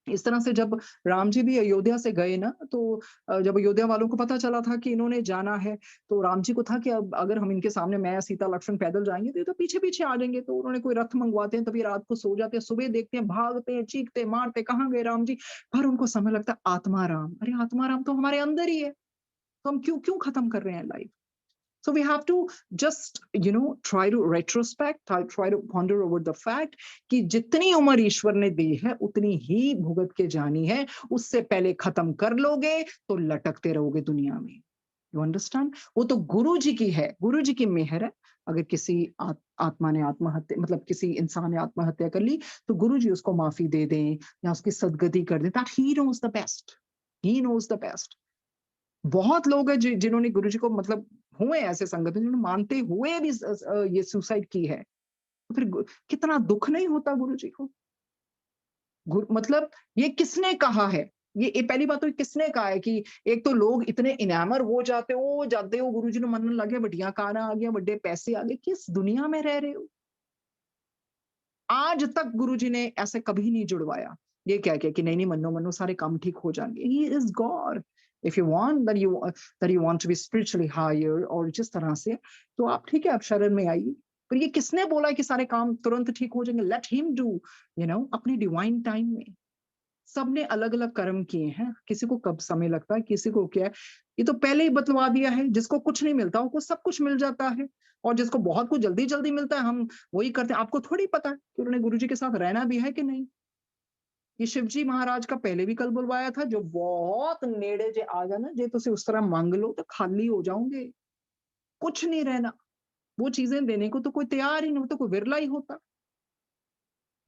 Speaker 2: इस तरह से जब राम जी भी अयोध्या से गए ना, तो जब अयोध्या वालों को पता चला था कि इन्होंने जाना है, तो राम जी को था कि अब अगर हम इनके सामने, मैं, सीता, लक्ष्मण पैदल जाएँगे, तो ये तो पीछे-पीछे आ जाएँगे। तो उन्होंने कोई रथ मँगवाते हैं, तभी रात को सो जाते हैं, सुबह देखते हैं, भागते हैं, चीखते, मारते, कहाँ गए राम जी? पर उनको समय लगता है आत्मा राम। अरे आत्मा राम तो हमारे अंदर ही है, तो हम क्यों क्यों खत्म कर रहे हैं life? So we have to just, you know, try to retrospect, try to ponder over the fact कि जितनी उम्र ईश्वर ने दी है, उतनी ही भुगत के जानी है। उससे पहले खत्म कर लोगे, तो लटकते रहोगे दुनिया में। You understand? वो तो गुरु जी की है, गुरु जी की मेहर है। अगर किसी आत्मा ने आत्महत्या, मतलब किसी इंसान ने आत्महत्या कर ली, तो गुरु जी उसको माफी दे दें या उसकी सदगति कर दें। That he knows the best. He knows the best. बहुत लोग हैं जिन्होंने गुरुजी को, मतलब हुए ऐसे संगठन जिन्होंने मानते हुए भी ये सुसाइड की है। तो फिर कितना दुख नहीं होता गुरुजी को? मतलब ये किसने कहा है? ये पहली बात तो किसने कहा है कि एक तो लोग इतने इनामर हो जाते हो गुरुजी ने मनन लगे, बढ़िया खाना आ गया, बड़े पैसे आ गए। किस दुनिया में रह रहे हो? आज तक गुरुजी ने ऐसे कभी नहीं जुड़वाया। ये क्या क्या कि नहीं मन्नो सारे काम ठीक हो जाएंगे। He is God. If you want that you want to be spiritually higher, और जिस तरह से, तो आप ठीक है, आप शरण में आइए। पर ये किसने बोला है कि सारे काम तुरंत ठीक हो जाएंगे? Let him do, you know, अपने डिवाइन टाइम में। सबने अलग अलग कर्म किए हैं, किसी को कब समय लगता है, किसी को क्या है। ये तो पहले ही बतलवा दिया है, जिसको कुछ नहीं मिलता उसको सब कुछ मिल जाता है, और जिसको बहुत कुछ जल्दी जल्दी मिलता है, हम वही करते हैं। आपको थोड़ी पता है कि उन्होंने गुरुजी के साथ रहना भी है कि नहीं। ये शिवजी महाराज का पहले भी कल बुलवाया था, जो बहुत नेड़े जे आ जाना, जे तुसी उस तरह मांग लो तो खाली हो जाओगे, कुछ नहीं रहना। वो चीजें देने को तो कोई तैयार ही नहीं होता, कोई विरला ही होता,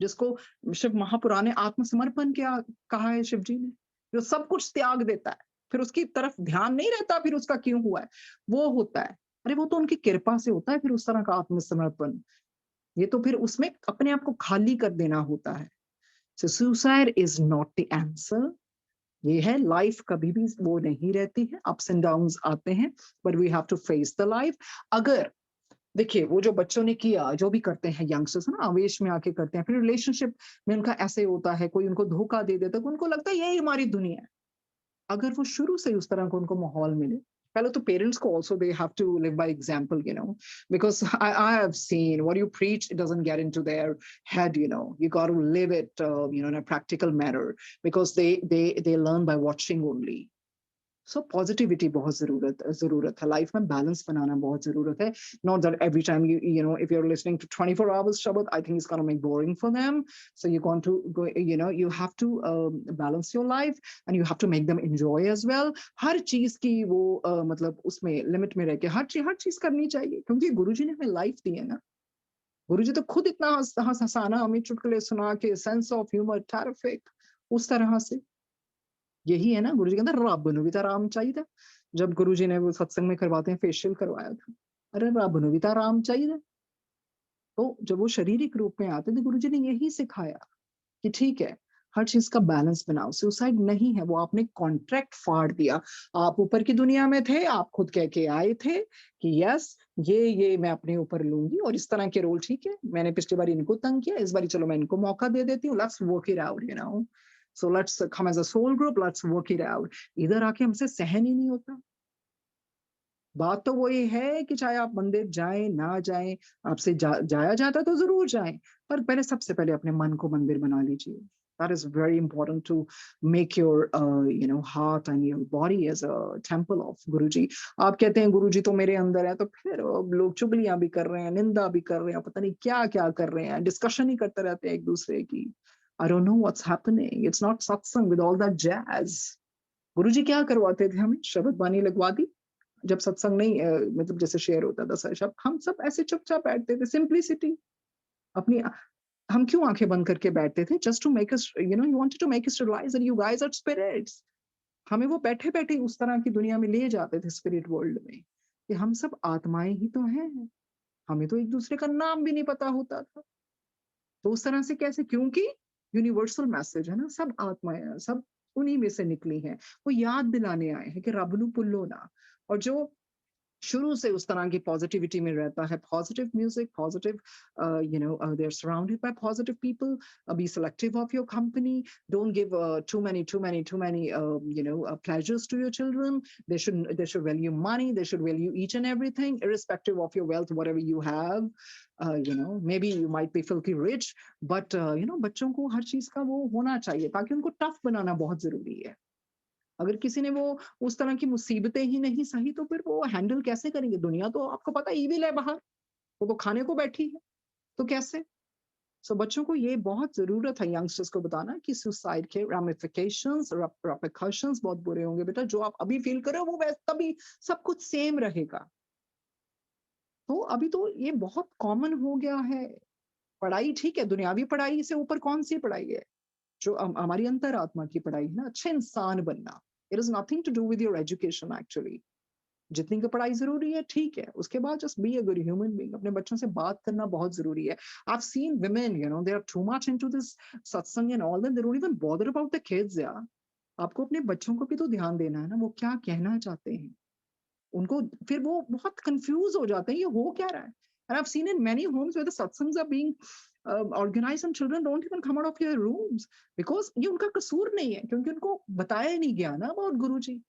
Speaker 2: जिसको शिव महापुराण ने आत्मसमर्पण किया कहा है शिव जी ने, जो सब कुछ त्याग देता है, फिर उसकी तरफ ध्यान नहीं रहता, फिर उसका क्यों हुआ है, वो होता है। अरे वो तो उनकी कृपा से होता है, फिर उस तरह का आत्मसमर्पण। ये तो फिर उसमें अपने आप को खाली कर देना होता है। सो suicide is not the answer. ये है लाइफ, कभी भी वो नहीं रहती है, अप्स एंड डाउन्स आते हैं, but we have to face the life. अगर देखिए वो जो बच्चों ने किया, जो भी करते हैं यंगस्टर्स ना, आवेश में आके करते हैं, फिर रिलेशनशिप में उनका ऐसे होता है, कोई उनको धोखा दे देता है, उनको लगता है यही हमारी दुनिया है। अगर वो शुरू से उस तरह का उनको माहौल मिले, पहले तो पेरेंट्स को also they have to live by example, you know, because I have seen what you preach, it doesn't get into their head, you know. You got to live it, you know, in a practical manner, because they learn by watching only. So positivity बहुत जरूरत है life में, balance बनाना बहुत जरूरत है। Not that every time you know, if you're listening to 24 hours Shabbat, I think it's going to make boring for them. So you're going to go, you know, you have to balance your life, and you have to make them enjoy as well. हर चीज की वो मतलब उसमें limit में रह के हर चीज करनी चाहिए, क्योंकि गुरुजी ने हमें लाइफ दी है ना। गुरुजी तो खुद इतना हंसाना, हमें चुटकुले सुना के, सेंस ऑफ ह्यूमर टेरिफिक, उस तरह से। यही है ना, गुरुजी कहते हैं रब ਨੂੰ ਵੀ ਤਾਂ आराम चाहिए। जब गुरुजी ने वो सत्संग में करवाते हैं, फेशियल करवाया था, अरे रब ਨੂੰ भी तो आराम चाहिए। तो जब वो शारीरिक रूप में आते थे, गुरुजी ने यही सिखाया कि ठीक है, हर चीज का बैलेंस बनाओ। सुसाइड नहीं है, वो आपने कॉन्ट्रैक्ट फाड़ दिया। आप ऊपर की दुनिया में थे, आप खुद कह के आए थे कि यस, ये मैं अपने ऊपर लूंगी, और इस तरह के रोल ठीक है, मैंने पिछली बार इनको तंग किया, इस बार चलो मैं इनको मौका दे देती हूँ, let's work it out, you know. So let's come as a soul group, let's work it out. इधर आके हमसे सहन ही नहीं होता। बात तो वही है कि चाहे आप मंदिर जाएं ना जाएं, आपसे जाया जाता तो जरूर जाएं, पर पहले सबसे पहले अपने मन को मंदिर बना लीजिए। That is very important to make your heart and your body as a temple of Guruji. आप कहते हैं गुरुजी तो मेरे अंदर है, तो फिर लोग चुगलियां भी कर रहे हैं, निंदा भी कर रहे हैं, पता नहीं क्या क्या कर रहे हैं, डिस्कशन ही करते रहते हैं एक दूसरे की. I don't know what's happening. It's not satsang with all that jazz. गुरुजी क्या करवाते थे हमें? शब्द बानी लगवा दी. जब सत्संग नहीं मतलब जैसे शेयर होता था शब्द, हम सब ऐसे चुपचाप बैठते थे. सिंप्लिसिटी. अपनी हम क्यों आंखें बंद करके बैठते थे? Just to make us he wanted to make us realize that you guys are spirits. हमें वो बैठे बैठे उस तरह की दुनिया में ले जाते थे स्पिरिट वर्ल्ड में कि हम सब आत्माएं ही तो हैं. हमें तो एक दूसरे का नाम भी नहीं पता होता था. तो उस तरह से कैसे? क्योंकि यूनिवर्सल मैसेज है ना, सब आत्माएं हैं, सब उन्हीं में से निकली हैं. वो याद दिलाने आए हैं कि रब नू भुल्लो ना. और जो शुरू से उस तरह की पॉजिटिविटी में रहता है, positive music, positive they are surrounded by positive people. Be selective of your company. Don't give too many pleasures to your children. They should value money, they should value each and everything irrespective of your wealth, whatever you have. Maybe you might be filthy rich, but बच्चों को हर चीज का वो होना चाहिए, ताकि उनको tough बनाना बहुत जरूरी है. अगर किसी ने वो उस तरह की मुसीबतें ही नहीं सही, तो फिर वो हैंडल कैसे करेंगे? दुनिया तो आपको पता है ईविल है बाहर, वो तो खाने को बैठी है, तो कैसे? सो बच्चों को ये बहुत जरूरत है यंगस्टर्स को बताना कि सुसाइड के रामिफिकेशंस, रेपरकशंस बहुत बुरे होंगे बेटा. जो आप अभी फील कर रहे हो वो तभी सब कुछ सेम रहेगा. तो अभी तो ये बहुत कॉमन हो गया है. पढ़ाई ठीक है, दुनियावी पढ़ाई से ऊपर कौन सी पढ़ाई है? जो हमारी अंतरात्मा की पढ़ाई है ना, अच्छे इंसान बनना. It is nothing to do with your education actually. जितनी की पढ़ाई जरूरी है ठीक है, उसके बाद just be a good human being. अपने बच्चों से बात करना बहुत जरूरी है. I've seen women, they are too much into this satsang and all that. They don't even bother about the kids. यार, आपको अपने बच्चों को भी तो ध्यान देना है ना, वो क्या कहना चाहते हैं. उनको फिर वो बहुत कंफ्यूज हो जाते हैं, ये हो क्या रहा है. And I've seen in many homes where the satsangs are being organized and children don't even come out of their rooms because ये उनका कसूर नहीं है, क्योंकि उनको बताया नहीं गया ना about गुरुजी.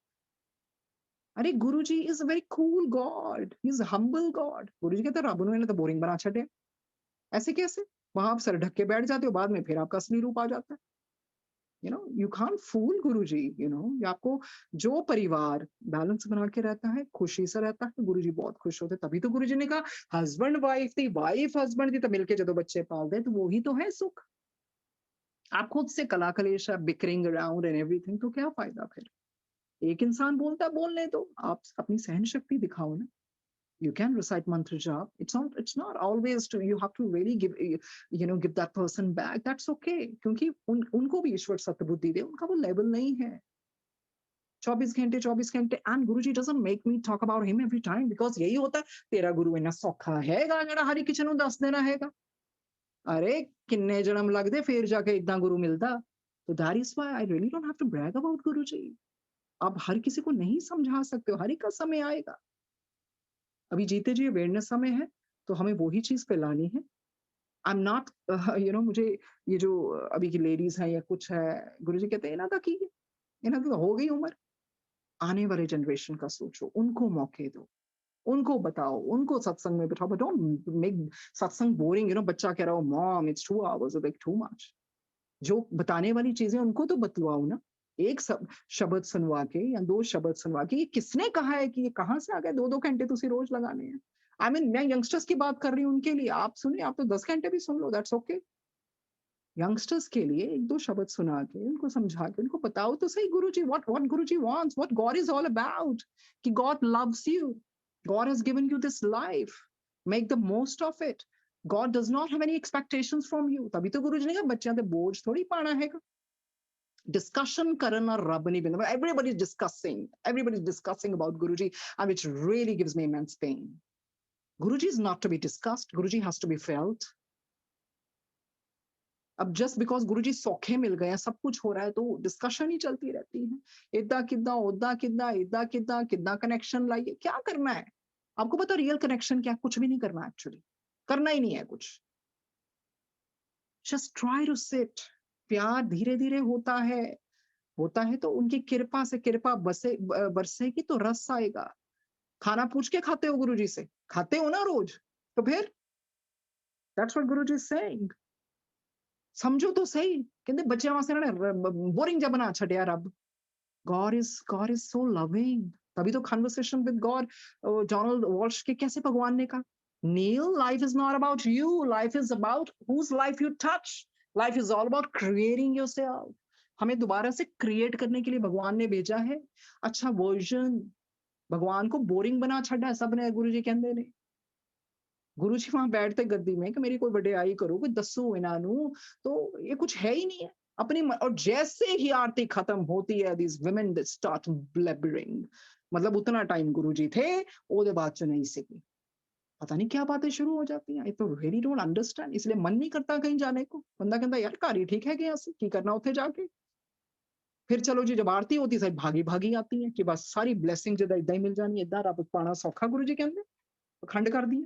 Speaker 2: अरे Guruji is a very cool God, he is humble God. Guruji कहते हैं रब ने तो बोरिंग बना छड़े. ऐसे कैसे? वहां आप सर ढक के बैठ जाते हो, बाद में फिर आपका असली रूप आ जाता है. यू कांट फूल गुरुजी. आपको जो परिवार बैलेंस बना के रहता है, खुशी से रहता है, गुरुजी बहुत खुश होते. तभी तो गुरुजी ने कहा हस्बैंड वाइफ थी, वाइफ हस्बैंड थी, तो मिलके जो बच्चे पाल दे तो वो ही तो है सुख. आप खुद से कला कलेश, बिकरिंग अराउंड एंड एवरीथिंग, तो क्या फायदा फिर? एक इंसान बोलता है, बोलने दो. आप अपनी सहन शक्ति दिखाओ ना. You can recite mantra jap. It's not always to you have to really give that person back. That's okay. क्योंकि उनको भी ईश्वर सतबुद्धि दे, उनका वो लेवल नहीं है. 24 घंटे. And Guruji doesn't make me talk about him every time because यही होता है, तेरा गुरु इन्ना सौखा हैगा ਜਿਹੜਾ हरी किसी ਨੂੰ ਦੱਸ ਦੇਣਾ ਹੈਗਾ. अरे किन्ने जन्म लगदे फिर जाके इतना गुरु मिलता. So that is why I really don't have to brag about Guruji. आप हर किसी को नहीं समझा सकते हो, हर एक का समय आएगा. अभी जीते जी अवेयरनेस समय है, तो हमें वही चीज फैलानी है. आई एम नॉट मुझे ये जो अभी की लेडीज है या कुछ है, गुरुजी कहते हैं इन्हों का की है, इन्हों की हो गई उम्र. आने वाले जनरेशन का सोचो, उनको मौके दो, उनको बताओ, उनको सत्संग में बिठाओ. बट डोंट मेक सत्संग बोरिंग. बच्चा कह रहा हो mom it's 2 hours, like too much. जो बताने वाली चीजें उनको तो बतलाओ ना. एक शब्द सुनवा के या 2 शब्द सुनवा के, ये किसने कहा है कि ये कहां से आ गए 2-2 घंटे तुसी रोज लगाने हैं. आई मीन मैं यंगस्टर्स की बात कर रही हूँ, उनके लिए आप सुनिए, आप तो 10 घंटे भी सुन लो, दैट्स ओके. यंगस्टर्स के लिए 1-2 शब्द सुना के, उनको समझा के, उनको बताओ तो सही Guruji what Guruji wants, what God is all about. कि God loves you, God has given you this life, make the most of it. God does not have any expectations from you. तभी तो गुरुजी ने कहा बच्चों पे बोझ थोड़ी पाना है. Discussion करना रब नहीं बनता. Everybody's discussing about Guruji, and which really gives me immense pain. Guruji is not to be discussed. Guruji has to be felt. अब just because गुरुजी सौखे मिल गए हैं, सब कुछ हो रहा है, तो डिस्कशन ही चलती रहती है. इदा किदा ओदा किदा इदा किदा किदा कनेक्शन लाइए. क्या करना है आपको पता? रियल कनेक्शन क्या? कुछ भी नहीं करना एक्चुअली, करना ही नहीं है कुछ. Just try to sit. प्यार धीरे धीरे होता है तो उनकी कृपा से, कृपा बरसेगी तो रस आएगा. खाना पूछ के खाते हो गुरुजी से? खाते हो ना रोज, तो फिर that's what Guruji is saying. समझो तो सही, कहते बच्चे वास्ते बोरिंग जा बना छड़िया रब। God is so loving. तभी तो conversation with God, Donald Walsh के कैसे भगवान ने कहा, Neil, life is not about you. Life is about whose life you touch. Life is all about creating yourself. हमें दोबारा से क्रिएट करने के लिए भगवान ने भेजा है अच्छा वर्जन। भगवान को बोरिंग बना छड़ा सबने, गुरु जी कहते ने। गुरु जी वहां बैठते गद्दी में कि मेरी कोई वडियाई करो, कोई दसो इन्हां, तो ये कुछ है ही नहीं है अपनी। और जैसे ही आरती खत्म होती है, these women they start blabbering। मतलब उतना टाइम गुरु जी थे, ओदे बाद च नहीं सीखी, पता नहीं क्या बातें शुरू हो जाती हैं। तो रियली डोंट अंडरस्टैंड, इसलिए मन नहीं करता कहीं जाने को। बंदा कहता यार घर ही ठीक है कि ऐसे की करना उठे जाके। फिर चलो जी, जब आरती होती है भागी भागी आती है कि बस सारी ब्लेसिंग जदा इदा ही मिल जानी, इदा रब पाना सौखा। गुरु जी कहते खंड कर दिए।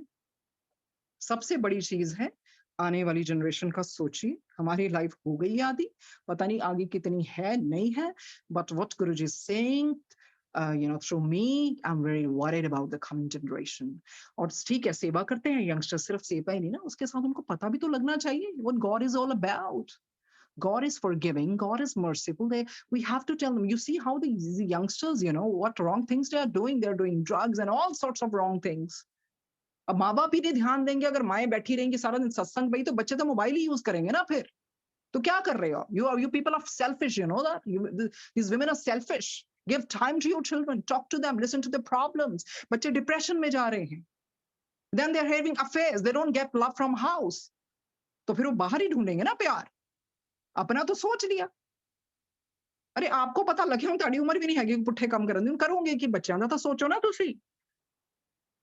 Speaker 2: सबसे बड़ी चीज है आने वाली जनरेशन का सोचिए। हमारी लाइफ हो गई आदि, पता नहीं आगे कितनी है नहीं है, but what Guruji saying through me, I'm very worried about the coming generation। और ठीक है सेवा करते हैं यंगस्टर, सिर्फ सेवा ही नहीं ना, उसके साथ उनको पता भी तो लगना चाहिए what God is all about। God is forgiving, God is merciful। We have to tell them, you see how these youngsters, what wrong things they are doing, they're doing drugs and all sorts of wrong things। अब माँ बाप ही नहीं ध्यान देंगे, अगर माएं बैठी रहेंगी सारा दिन सत्संग पे ही, तो बच्चे तो मोबाइल ही यूज करेंगे ना। फिर तो क्या कर रहे हो? You people are selfish, you know that these women are selfish। Give time to your children, talk to them, listen to the problems। बच्चे डिप्रेशन में जा रहे हैं, then they're having affairs, they don't get love from house। तो फिर वो बाहर ही ढूंढेंगे ना प्यार। अपना तो सोच लिया। अरे आपको पता लगे हम ताड़ी उम्र भी नहीं है पुट्ठे काम करन करोगे कि बच्चों का तो सोचो ना तुसी।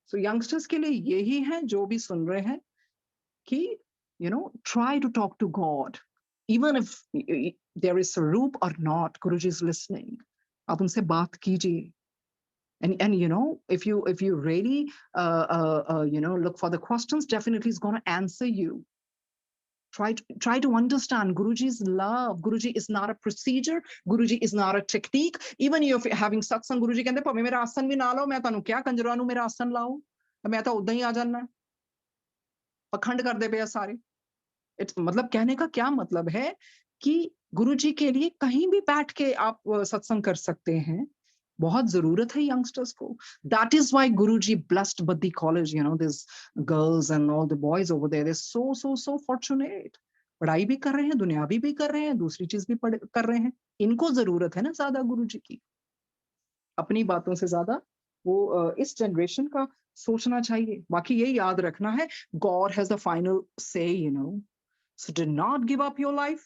Speaker 2: सो यंगस्टर्स के लिए यही है, जो भी सुन रहे हैं कि try to talk to God, even if there is a roop or not, Guruji is listening। आप उनसे बात कीजिए। And if you really look for the questions, definitely is going to answer you। Try to understand Guruji's love। Guruji is not a procedure, Guruji is not a technique। Even if you're having satsang, Guruji कहते भाਵੇਂ मेरा आसन भी ना लो, मैं ਤੁਹਾਨੂੰ क्या कंजरों ਨੂੰ मेरा आसन लाओ, मैं तो उदा ही आ जाना। पखंड करते पे सारे। मतलब कहने का क्या मतलब है कि गुरुजी के लिए कहीं भी बैठ के आप सत्संग कर सकते हैं। बहुत जरूरत है यंगस्टर्स को। That is why Guruji blessed Baddi college, this girls and all the boys over there, they so fortunate. पढ़ाई भी कर रहे हैं, दुनियावी भी कर रहे हैं, दूसरी चीज भी कर रहे हैं। इनको जरूरत है ना ज्यादा गुरुजी की, अपनी बातों से ज्यादा वो इस जनरेशन का सोचना चाहिए। बाकी ये याद रखना है, गॉड हैज द फाइनल से। So do not give up your life.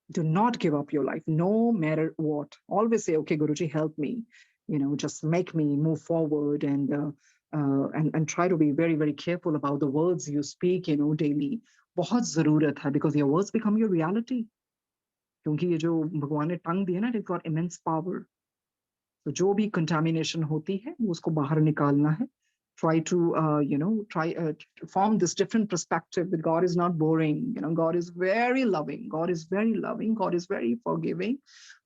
Speaker 2: Do not give up your life, no matter what। Always say, okay, Guruji, help me, just make me move forward। And try to be very, very careful about the words you speak, daily। बहुत जरूरत है, because your words become your reality। क्योंकि ये जो भगवान ने टंग दी है ना, it's got immense power। तो जो भी कंटामिनेशन होती है उसको बाहर निकालना है। Try to try to form this different perspective that God is not boring। God is very loving, God is very loving, God is very forgiving।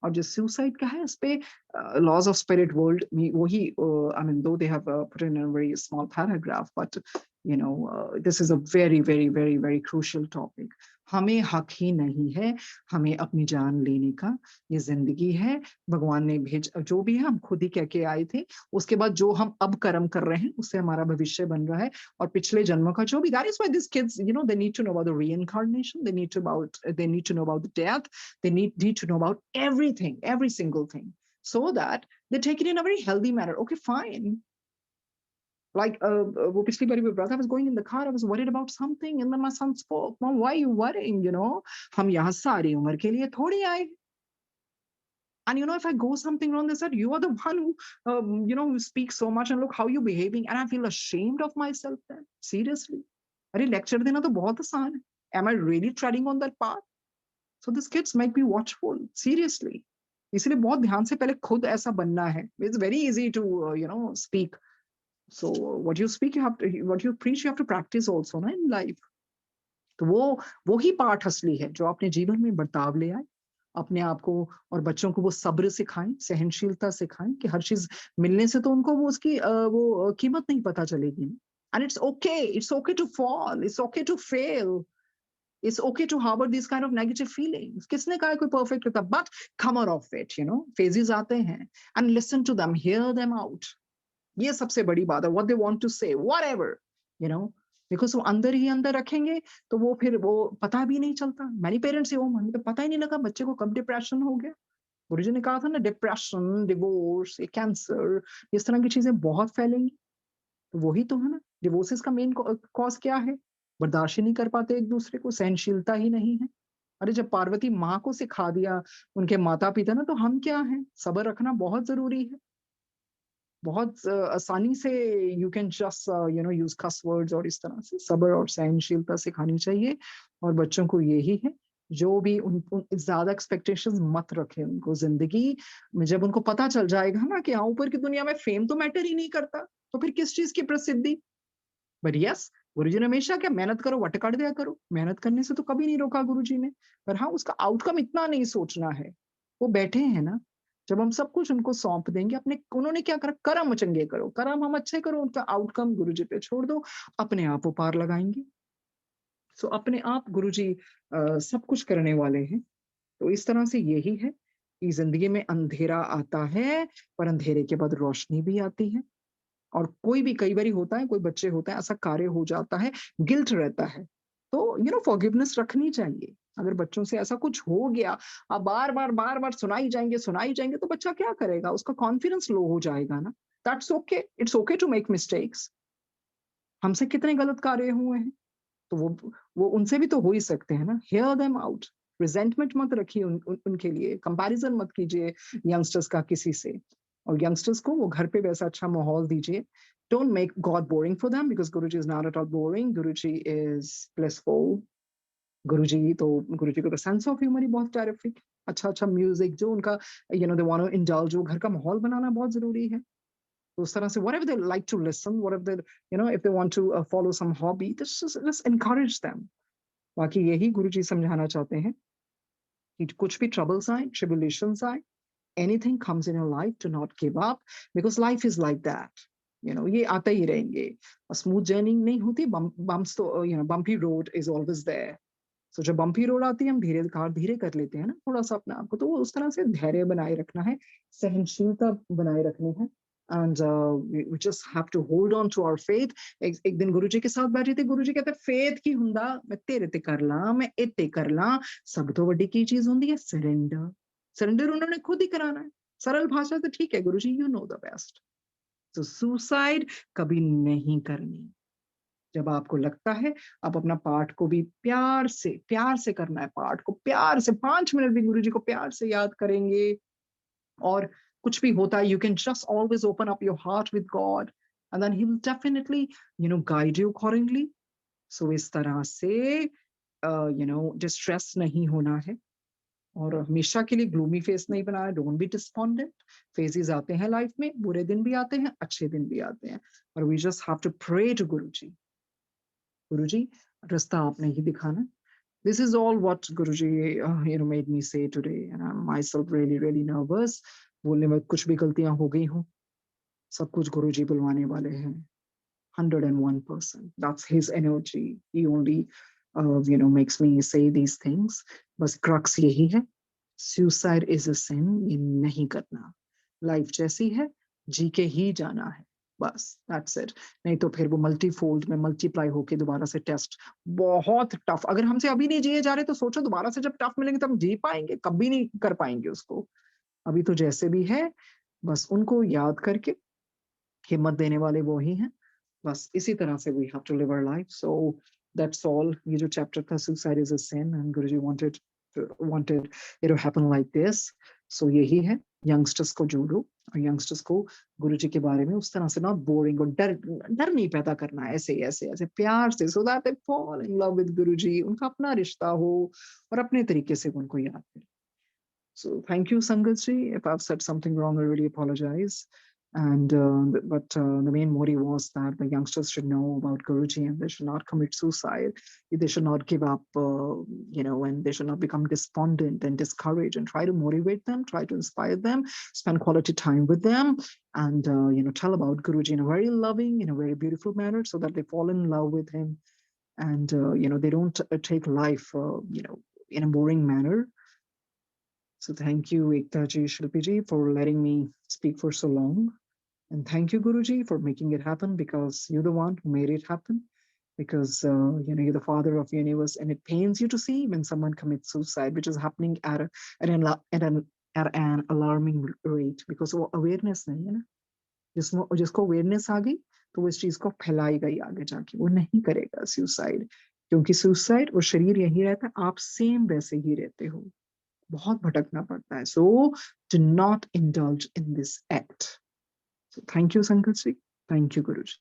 Speaker 2: और जो suicide का है, इस पे laws of spirit world में वही I mean, though they have put in a very small paragraph, but this is a very, very, very, very crucial topic। हमें हक ही नहीं है हमें अपनी जान लेने का। ये जिंदगी है, भगवान ने भेज, जो भी है हम खुद ही कह के आए थे। उसके बाद जो हम अब कर्म कर रहे हैं उससे हमारा भविष्य बन रहा है। और पिछले जन्मों का जो भी, that is why these kids, they need to know about the reincarnation, they need to know about the death, they need to know about everything, every single thing, so that they take it in a very healthy manner। Okay, fine। Like वो पिछली बारी brother, I was going in the car, I was worried about something, and then my son spoke, Mom, why are you worrying? हम यहाँ सारी उम्र के लिए थोड़ी आए। And if I go something wrong, they said, you are the one who, who speaks so much, and look how you're behaving। And I feel ashamed of myself then, seriously। अरे lecture देना तो बहुत आसान है। Am I really treading on that path? So these kids make me watchful, seriously। इसलिए बहुत ध्यान से पहले खुद ऐसा बनना है। It's very easy to, speak। So what you speak, what you preach, you have to practice also, ना, in life। तो वो ही पाठ असली है जो अपने जीवन में बर्ताव ले आए। अपने आप को और बच्चों को वो सब्र सिखाएं, सहनशीलता सिखाएं कि हर चीज मिलने से तो उनको वो उसकी वो कीमत नहीं पता चलेगी। And it's okay to fall, it's okay to fail. It's okay to harbor these kind of negative feelings. किसने कहा है कोई perfect होता? But come out of it, you know. Phases आते हैं and listen to them, hear them out. ये सबसे बड़ी बात है. What they want to say, whatever, you know. Because वो अंदर ही अंदर रखेंगे तो वो फिर वो पता भी नहीं चलता. Many parents say, oh हमें तो पता ही नहीं लगा बच्चे को कब डिप्रेशन हो गया. गुरुजी ने कहा था ना, डिप्रेशन, डिवोर्स, कैंसर, इस तरह की चीजें बहुत फैलेंगी. तो वही तो है ना. डिवोर्सेस का मेन कॉज क्या है? बर्दाश्त ही नहीं कर पाते एक दूसरे को, सहनशीलता ही नहीं है. अरे जब पार्वती माँ को सिखा दिया उनके माता पिता ना, तो हम क्या हैं? सब्र रखना बहुत जरूरी है. बहुत आसानी से you can just you know use cuss words, और इस तरह से सब्र और सहनशीलता सिखानी चाहिए. और बच्चों को यही है, जो भी उन ज्यादा एक्सपेक्टेशंस मत रखें उनको जिंदगी में. जब उनको पता चल जाएगा ना कि हाँ ऊपर की दुनिया में फेम तो मैटर ही नहीं करता, तो फिर किस चीज की प्रसिद्धि. बट यस, गुरुजी ने हमेशा क्या, मेहनत करो, वट कर दिया करो. मेहनत करने से तो कभी नहीं रोका गुरुजी ने. पर हाँ, उसका आउटकम इतना नहीं सोचना है. वो बैठे हैं ना, जब हम सब कुछ उनको सौंप देंगे, अपने उन्होंने क्या करा, कर्म चंगे करो, कर्म हम अच्छे करो, उनका आउटकम गुरुजी पे छोड़ दो, अपने आप वो पार लगाएंगे. सो अपने आप गुरुजी सब कुछ करने वाले हैं. तो इस तरह से यही है कि जिंदगी में अंधेरा आता है, पर अंधेरे के बाद रोशनी भी आती है. और कोई भी कई बारी होता है, कोई बच्चे होता है ऐसा कार्य हो जाता है, गिल्ट रहता है, तो यू नो फॉरगिवनेस रखनी चाहिए. अगर बच्चों से ऐसा कुछ हो गया, आप बार बार सुनाई जाएंगे तो बच्चा क्या करेगा? उसका कॉन्फिडेंस लो हो जाएगा ना. That's okay, it's okay to make mistakes. हमसे कितने गलत कार्य हुए हैं, तो वो उनसे भी तो हो ही सकते हैं ना. Hear them out. रिजेंटमेंट मत रखिए उनके लिए, कंपैरिजन मत कीजिए यंगस्टर्स का किसी से. और यंगस्टर्स को वो घर पे वैसा अच्छा माहौल दीजिए. Don't make God boring for them, because Guruji is not at all boring. Guruji is blissful. गुरुजी को तो सेंस ऑफ ह्यूमर ही बहुत टेरिफिक. अच्छा म्यूजिक जो उनका you know they want to indulge, वो घर का माहौल बनाना बहुत जरूरी है. तो उस तरह से whatever they like to listen, whatever they, you know, if they want to follow some hobby, just encourage them. बाकी यही गुरुजी समझाना चाहते हैं कि कुछ भी ट्रबल्स आए, ट्रिबुलेशंस आए, anything comes in your life, do not give up, because life is like that. You know, ये आते ही रहेंगे. स्मूथ जर्नी नहीं होती, बम्प्स तो you know bumpy road is always there. So जब बम्पी रोड आती है, हम धीरे कर लेते हैं ना थोड़ा सा अपने आप को, तो उस तरह से धैर्य बनाए रखना है, सहनशीलता बनाए रखनी है. And we just have to hold on to our faith. एक दिन गुरुजी के साथ बैठे थे, गुरुजी कहते फेथ की हुंदा मैं तेरे ते कर ला, मैं इते कर ला, सब तो वड्डी की चीज होंदी है सरेंडर. सरेंडर उन्होंने खुद ही कराना है. सरल भाषा से ठीक है गुरुजी, यू नो द बेस्ट. तो सुसाइड कभी नहीं करनी. जब आपको लगता है, आप अपना पाठ को भी प्यार से करना है. पाठ को प्यार से 5 मिनट भी गुरुजी को प्यार से याद करेंगे. और कुछ भी होता है, you can just always open up your heart with God, and then he will definitely, you know, guide you accordingly. So इस तरह से you know distress नहीं होना है, और हमेशा के लिए ग्लूमी फेस नहीं बनाया. Don't be despondent. फेजेस आते हैं लाइफ में, बुरे दिन भी आते हैं, अच्छे दिन भी आते हैं, और we just have to pray to Guruji. Guruji, रास्ता आपने ही दिखाना. This is all what Guruji you know made me say today, and I'm myself really nervous. बोलने में कुछ भी गलतियां हो गई हो, सब कुछ गुरुजी बुलवाने वाले हैं. 101%. That's his energy. He only you know makes me say these things. बस crux यही है, suicide is a sin. ये नहीं करना. लाइफ जैसी है, जी के ही जाना है, बस. That's it. नहीं तो फिर वो मल्टीफोल्ड में मल्टीप्लाई होके दोबारा से टेस्ट बहुत टफ. अगर हमसे अभी नहीं जिए जा रहे, तो सोचो दोबारा से जब टफ मिलेंगे तब हम जी पाएंगे? कभी नहीं कर पाएंगे उसको. अभी तो जैसे भी है, बस उनको याद करके हिम्मत देने वाले वो ही हैं. बस इसी तरह से we have to live our life. So that's all. ये जो चैप्टर था, suicide is a sin, and Guruji wanted it to happen like this. So यही है, यंगस्टर्स को जोड़ो, और यंगस्टर्स को गुरुजी के बारे में उस तरह से नॉट बोरिंग और डर नहीं पैदा करना है. ऐसे प्यार से, so that they fall in love with गुरुजी, उनका अपना रिश्ता हो, और अपने तरीके से उनको याद करें. So thank you, Sangat ji. If I've said something wrong, I really apologize. And but the main motive was that the youngsters should know about Guruji, and they should not commit suicide. They should not give up, you know, and they should not become despondent and discouraged. And try to motivate them, try to inspire them, spend quality time with them, and you know, tell about Guruji in a very loving, in a very beautiful manner, so that they fall in love with him, and they don't take life in a boring manner. So thank you, Ekta ji, Shilpi ji, for letting me speak for so long. And thank you, Guruji, for making it happen, because you're the one who made it happen. Because you're the father of the universe, and it pains you to see when someone commits suicide, which is happening at an at an alarming rate. Because वो awareness नहीं है ना, जिसको awareness आ गई तो वो इस चीज को फैलाएगा ही आगे जाके, वो नहीं करेगा suicide, क्योंकि suicide और शरीर यही रहता है, आप सेम वैसे ही रहते हो, बहुत भटकना पड़ता है. So do not indulge in this act. So thank you, Sankat ji. Thank you, Guruji.